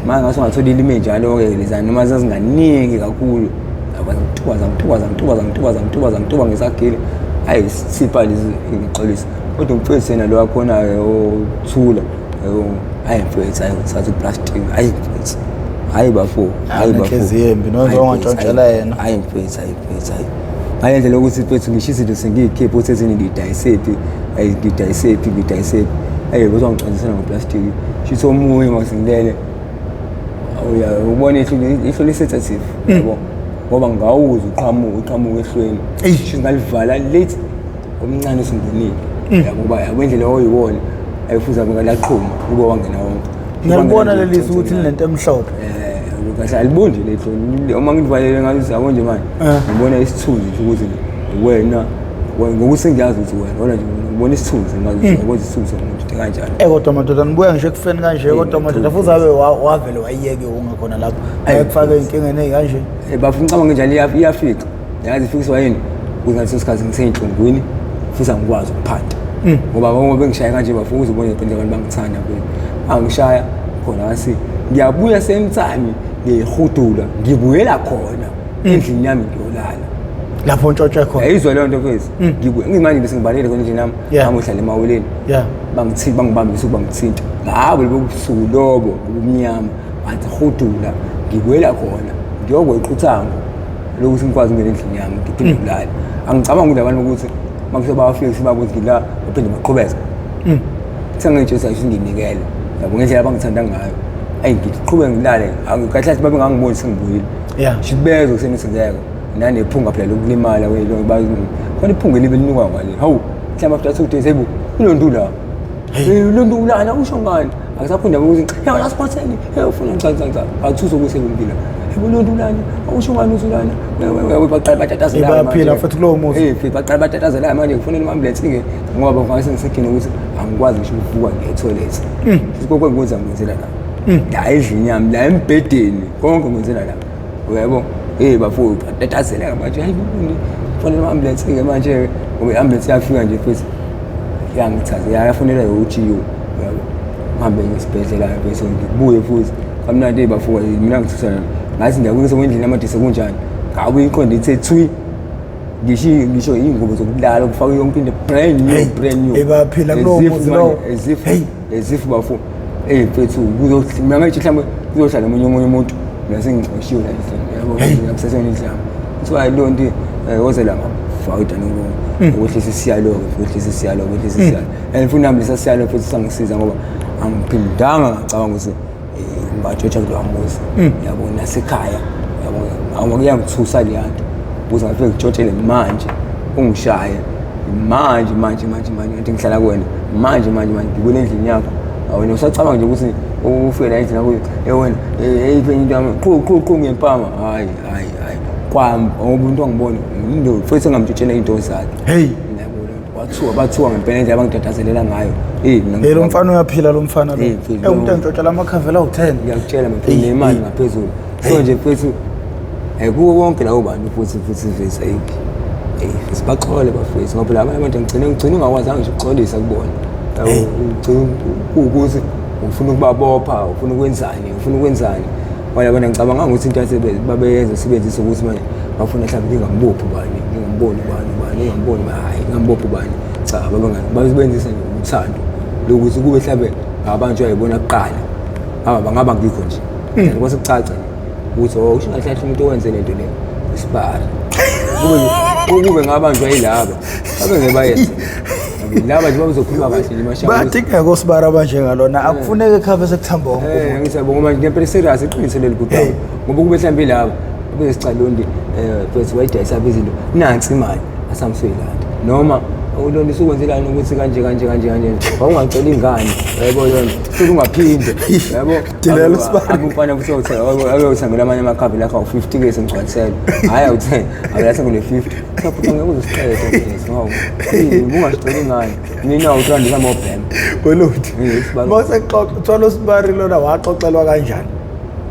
manje ngaso ngathola ilime njalo ke lezani noma zazinganingi kakhulu abazituba ngisagile hayi sipha lezi ngixolisa kodwa umfethu yena lo wakhona othula ayimfethu ayithatha uplastic ayimfethu hayi bafo hayi bafo inhliziyo nozo ongatshontshela yena ayimfethu ngayendlela ukuthi mfethu ngisho izinto sengiyikhipha uthethini ngidayisephi ngidayisephi kodwa ngicwazisana ngoplastic shitho omunye masingilele ubona ihlo lisensitive yabo ngoba ngawuza uqhamuka ehlweni shithi ngalivala late omncane usungenile ngoba yabendlela oyiwona ayifuza ngalaqhuma kube wangena wonke ngiyalibona lelisi ukuthi linento emhlophe kahle alibondi letho uma ngivalele ngathi yabo nje manje ngibona isithunzi ukuthi wena ngokuthi ngiyazi ukuthi wena nje ngibona isithunzi ngathi ukwenza isithunzi somuntu kanjalo kodwa madoda nibuya ngisho ekufeni kanje kodwa madoda futhi abe wavele wayiyeke ungakhona lapho ayekufaka inkingeni ezikanje bafuna ngicabanga njalo iyafika yazi ifikiswa yini ukuthi isikhathi ngiseyinhlungwini futhi angikwazi ukuphanda ngoba uma bengishaya kanje bafuna uzibona iqinile abantu bangithanda angishaya khona ngasi ngiyabuya semthami ngihudula ngibuyela khona endlini yami ngiyolala lapho ntshontshe khona ayizwa leyo nto mfethu ngibuya ngimanje bese ngibalele khona endlini yami ngamuhlala emaweleni bangithinta bangibambisa ukubangithinta ngabo lobusuku lobo ubumnyama bathi hudula ngibuyela khona ngiyokwequthango lokuthi ngikwazi ukungena endlini yami ngiphinde ngilale angicabanga ukuthi abantu ukuthi makuse bafika sibabuthi ngila baphinde baqhubeza sengitshela ukuthi nginikele yabo ngendlela abangithanda ngayo ngiqhubeke ngilale kahle babe ngangiboni sengibuyile shibezo kusenisingeka nanephunga phela lokulimala khona iphunga libe linikwa ngale hawu mhlawumbe after 2 days hayibo ulondula ulondulana usho ngani akusaphinde ukuthi yabo lasiphatheni ufuna ngicacanga athuso kusebempila ulondulana usho ngani usulana baqala batatazela baphila futhi kulowo muzi baqala batatazela manje kufanele ambulance ngoba ngase ngisekhini ukuthi angikwazi ngisho ukuvuka ngetoilet sikokho ngikwenza ngizela la la endlini yami la embedeni konke ngizela la yabo bafo batatazela manje hayi kufanele ambulance manje ngoba ambulance yafika nje futhi yangithatha yafonela uGO yabo ngihambe ngesibhedlela bese ngibuye futhi kamnandi bafo mina ngithusana ngathi ngiyakuyisa kwendlini yamadise kunjani ngabe iqonde ithe thwi ngisho ingubo zokulala ukufaka yonke into brand new ebaphila kulowo muzi lo ezif bafo mfethu mina ngathi mhlawumbe kuzohlala umunye umuntu bese ngixoshiwe la endlini yabo ngiyakusasena endlini kuthiwa lo nto wozela ngafawuda ukwehlisa isiyalo and futhi nami lesiyalo futhi sangisiza ngoba angiphindanga ngacabanga ukuthi ngibatshotha kulo amuzi yabo nasekhaya yabo awungiyangithusa leyanto ukuze ngifike ngitshotshele manje ungishaye manje ngathi ngihlala kuwena manje ngibule endlini yakho awena usacabanga nje ukuthi ufike la endlini yakho wena eyiphenye into yami qhu ngempama hayi kwami umuntu angibona into futhi ngamtshela into zakhe bathuwa ngempela nje abangidathazelela ngayo lo mfana uyaphila lo mfana lo umuntu engitshotshela amakhavela awu10 ngiyakutshela manje nemali ngaphezulu so nje mfethu kuwo wonke lawo bantu futhi vese sibaxole bafethu ngoba labanye abantu ngigcina ungakwazanga nje ukuxolisa kubona ugcina ukuthi ufuna ukubabopha ufuna ukwenzani wala bona ngicabanga ukuthi into babeyenza sibenzisa ukuthi manje bafuna mhlawumbe ngingambophi bani ngingamboni hayi ngambophi bani cha babenzisa nje uthando lokuthi kube mhlawumbe abantu ayibona kuqala bangaba ngikho nje kwase kucaca ukuthi usho ngathi umuntu owenze lento le isibara kube ngabanjwa yilaba abenge bayenza laba nje bazokhuluma kahle nje mashaka bathike ngosibara abanje ngalona akufuneke ekhave sekuthamba wonke ngisabonga manje ngempela serious iqiniso leli kuthiwa ngoba kube mhlambe laba besicalondi bese wayidayisa izinto nansi imali asamswelanda noma ulona isukwenzelana ukuthi kanje wawungacela ingane yabo yona futhi ungaphinde yabo dilela usibara abufana futhi ayothangela amanye amakhavi lakho 50 ke semgcwalisela hayi u10 abalasa ngone 50 saphutha ngeke uzisiqede ngawo ungacela ingane mina uthanda sama obhema boluthi mase xoxa uthwala usibari lona waxoxelwa kanjani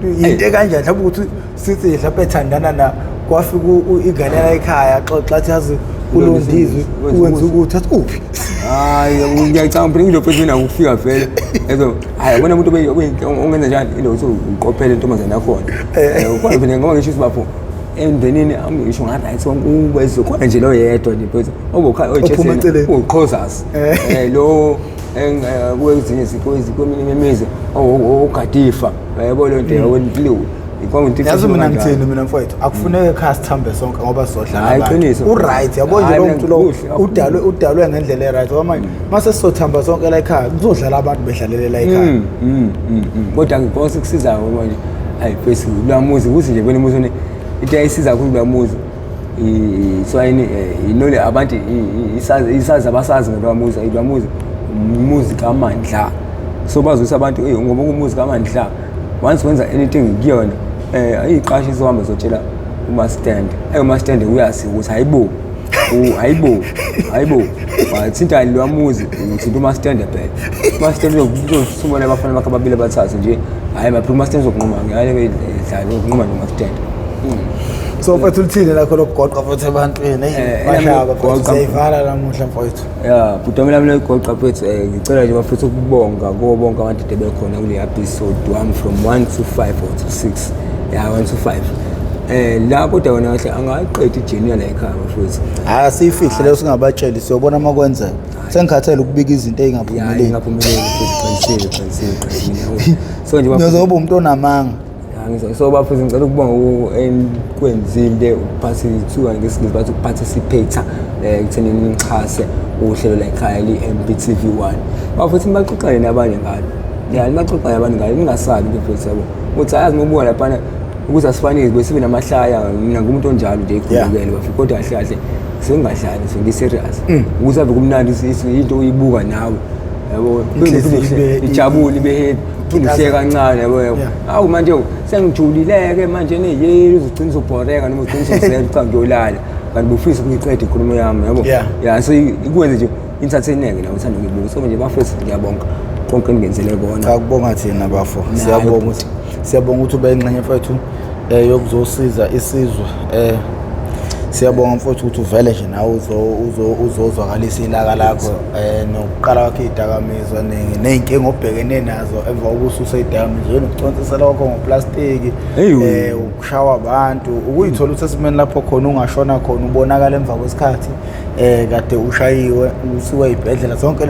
into kanjani mhlawumbe ukuthi sithi mhlawumbe ethandana na kwafika ingane la ekhaya xoxa athi yazi ulondizwe uwenza ukuthi athi uphi hayi ngiyacamba ngilo phethu mina ukufika vele ezo hayi bona umuntu ongenza njani ilo uthi uqophele intombazane yakho ukwazi phela ngoba ngisho isibapho emndenini angisho nga-right wonke khona nje lo yedwa nje phela uqhozas lo kwezinye kweminye imizi ogadifa yabo lo nto yakwentliwe yazi mina ngithini mina mfowethu akufuneke khasithambe sonke ngoba sizodlala abantu u-right yabo nje lo muntu lo udalwe ngendlela e-right ngoba manje mase sizothamba sonke la ekhaya kuzodlala abantu bedlalele la ekhaya kodwa ngibona sekusizayo manje hayi bese lwamuzi ukuthi nje kwena muzi into ayisiza kakhulu lwamuzi iswayini inole abantu isazi abasazi ngolwamuzi lwamuzi umuzi kaMandla so bazwisa abantu ngoba umuzi kaMandla once wenza anything kuyona ayiqashi izohamba zotshela uMastand uMastand uyazi ukuthi hayibo wathinta lwamuzi uthinta uMastand phela uMastand uzosumela abafana bakhe ababili abathathu nje hayi maphi uMastand uzokunquma ngale dlala ukunquma noMastand so mfethu uthini lakho lokugoqa futhi ebantwini bashaka futhi siyayivala namuhla mfethu budomela mina igoqa mfethu ngicela nje bafethu ukubonga kubo bonke abantu bebekhona kule episode 1 from 1 to 5 or to 6 1 to 5 la kodwa wona kahle angaqedi ijeni la ekhaya mfethu siyifihle leyo singabatsheli siyobona makwenzeka sengikhathele ukubika izinto ezingaphumeleli futhi qinisile so nje uzoba umuntu onamanga so bafethu ngicela ukubonga enkwenzile uphathi 2 ngesikhathi bathi participate ekuthenini nixhase uhlelo la ekhaya li-MBTV1 bafethu baxoxane nabanye ngalo baxoxane nabanye ngalo ningasabi mfethu yabo uthi ayazi ngobuka lapha ukuthi asifanele besibe namahlaya mina ngumuntu onjalo nje ikhulekele bafethu kodwa kahle sengingahlali sengiserious ukuthi ave kumnandi into uyibuka nawe yabo ijabule ibe uhleka kancane yabo awu manje sengijulileke manje neyelo uzigcina uzobhoreka noma ugcina uzozenza cha ngiyolala kanti bufisa ukuyiqeda inkulumo yami yabo so ikwenze nje entertaineke la uthanda ukuyibuka so manje bafethu ngiyabonga konke ningenzele kona akubonga thina bafo siyabonga ukuthi ube ingxenye mfethu yokuzosiza isizwe siyabonga mfowethu ukuthi uvele nje nawe uzozwakalisa ilaka lakho nokuqala kwakhe idakamizwa ney'nkinga obhekene nazo emva kokuthi useyidakamizweni ukucontsisela kwakho ngoplastiki ukushawa abantu ukuyithola usesimeni lapho khona ungashona khona ubonakala emva kwesikhathi kade ushayiwe usiwe ey'bhedlela zonke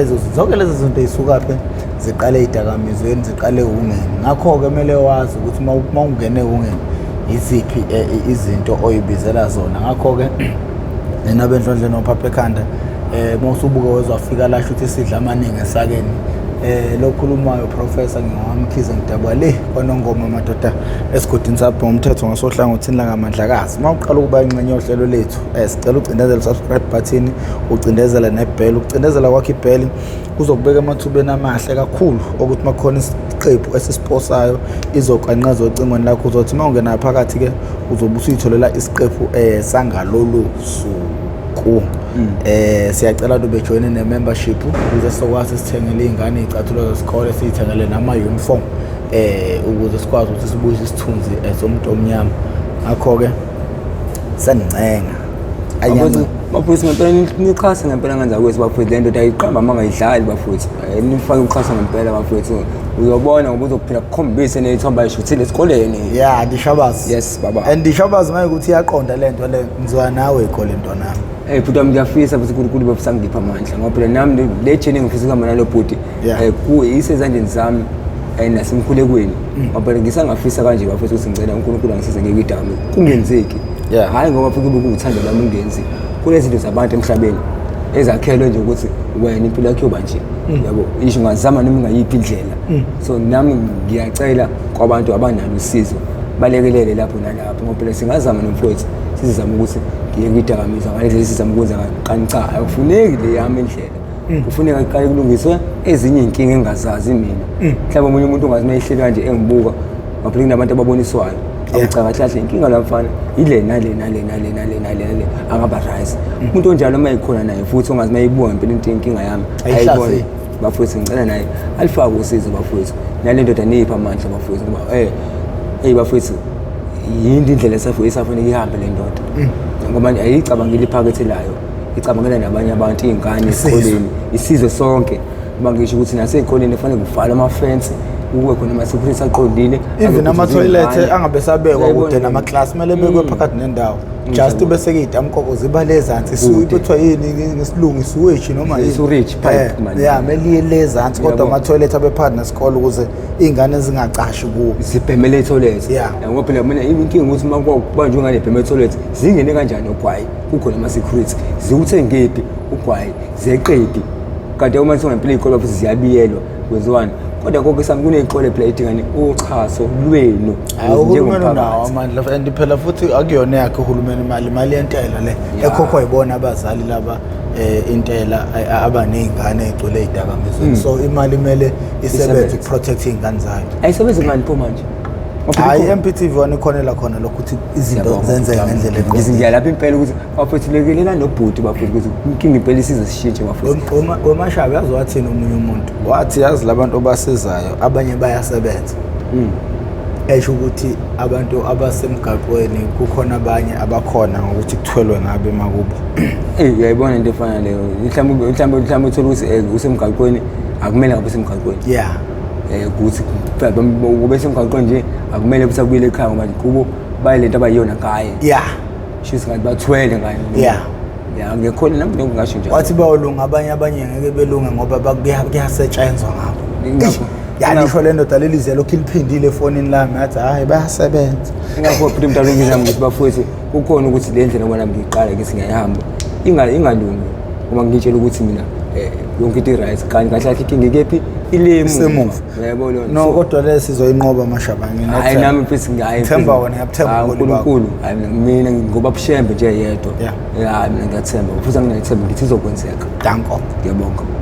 lezi zinto ey'sukaphi ziqale ey'dakamizweni ziqale ungene ngakho-ke kumele wazi ukuthi uma ungene ungene iziphi izinto oyibizela zona ngakho-ke nina bendlondle nophapha ekhanda mawusubuke wezwafika lasho ukuthi sidla amaningi esakeni lokhulumayo Professor ngingwamkhize ngidabwa le kwanongoma madoda esigudini sapho ngomthetho ngasohlangothini langamandlakazi mawuqala ukuba ingxenye yohlelo lethu sicela ucindezele subscribe button ucindezele nebell ucindezela kwakhe ibell kuzokubeka emathubeni amahle kakhulu ukuthi makhona isiqephu esisiposayo izokwanqaza ocingweni lakho uzothi mawungena phakathi ke uzobe usuyitholela isiqephu sangalolu suku siyacela ube join ne-membership ukuze sokwazi sithengele iy'ngane iy'cathulo zesikole siyithengele nama-uniform ukuze sikwazi ukuthi sibuyise isithunzi somuntu omnyama ngakho-ke sengincenga bafowethu ngempela nixhase ngempela ngenza kwethu bafowethu le nto ayiqamba uma ngayidlali bafowethu nifake ukuxhasa ngempela bafowethu uyobona ngoba uzokuphila kukhombise ney'thombe ayishuthile esikoleni ndishabazi yes baba and ndishabazi manje ukuthi iyaqonda le nto le ngizoya nawe ey'kole ntwanami bhuti wami ngiyafisa futhi uNkulunkulu bafisa ngipha amandla ngoba phela nami le jeni engifisa ukuhamba nalo bhuti isezandleni zami nasemkhulekweni ngoba phela ngisangafisa kanje bafethu ukuthi ngicela uNkulunkulu angisize ngekidami kungenzeki hayi ngoba futhi kube kuwuthando lami ungenzi kunezinto zabantu emhlabeni ezakhelwe nje ukuthi wena impilo yakho yoba nje yabo isho ngazama noma ngayiphi indlela so nami ngiyacela kwabantu abanalo usizo balekelele lapho nalapho ngoba phela singazama nomfowethu sizama ukuthi ngiyidakamizwa ngale sizama ukwenza kanca akufuneki le yami indlela kufuneka iqale kulungiswe ezinye inkinga engazazi mina mhlawumbe omunye umuntu ongazi mayihleli kanje engibuka ngaphela kunabantu ababoniswayo awucaba kahle inkinga lamfana ile nale angaba rise umuntu onjalo uma ikhona naye futhi ongazi mayibuka impela inkinga yami ayibone bafowethu ngicela naye alifake usizo bafowethu nale ndoda nipha amandla bafowethu ngoba bafowethu yini indlela esafanele ihambe le ndoda ngoba ayicabangile iphakethelayo icabangela nabanye abantu iy'ngane esikoleni isizwe sonke uma ngisho ukuthi nasey'koleni kufanele kuvalwe ama-fence kube khona ama-security aqondile. Even ama-toilet angabe sabekwa kude nama-class kumele bekwe phakathi nendawo just bese-ke iy'tamkoko ziba lezansi kuthiwa yini ngesilungu isiwishi noma Sewerage pipe manje. ya kumele lezansi kodwa ama-toilet abe phakathi nesikole ukuze iy'ngane zingacashi kuwo Zibhemele i-toilet. Yeah. Ngoba phela mina inkinga ukuthi uma kubanjwe ingane ibhemele i-toilet zingene kanjani ogwayi kukhona ama-security ziwuthengephi ugwayi zeqephi kanti uma ngempela iy'kole futhi ziyabiyelwa kwenziwani kodwa konke sami kuney'kole phela edingane uxhaso lwenu uhulumeni unawo amandla and phela futhi akuyona yakhe uhulumeni imali yentela le ekhokhwa yibona abazali laba intela abaney'ngane ey'gcwele ey'dakamizweni so imali kumele isebenze ukuprotect iy'ngane zayo ayisebenzi ngani pho manje hayi i-MPTV wona ikhonela khona lokho ukuthi izinto zenzeke ngendlela ngizingiya lapha impela ukuthi bafethu lekelela nobhuti bafethu ukuthi inkinga impela isize sishintshe bafethu wemashabi yazi wathini omunye umuntu wathi yazi labantu obasizayo abanye bayasebenza esho ukuthi abantu abasemgaqweni kukhona abanye abakhona ngokuthi kuthelwe ngabe makubo uyayibona into efana leyo mhlawumbe uthola ukuthi usemgaqweni akumele ngabe usemgaqweni yeah ukuthi ube semgaqweni nje akumele futhi akubuyele ekhaya ngoba kubo bayilento abayiyona ngaye yeah shisa ngathi bathwele ngaye yeah ya ngekhona nami ngingasho njalo wathi bawulunga abanye ngeke belunge ngoba kuyasetshenzwa ngabo yalisho le ndoda lelize lokhu liphindile efonini lami yathi hayi bayasebenza ingakho phela umntwana ngizama ukuthi bafowethu kukhona ukuthi le ndlela ngoba nami ngiqala ngithi ngiyahamba ingalungi uma ngitshela ukuthi mina yonke into right kanti kahle kahle inkinga ikephi ilemu semuva yebo lo no kodwa le sizoyinqoba amashabani hayi nami mfisi ngithemba wona ngiyathemba uNkulunkulu hayi mina ngoba bushembe nje yedwa hayi mina ngiyathemba futhi anginathemba ngithi izokwenzeka danko ngiyabonga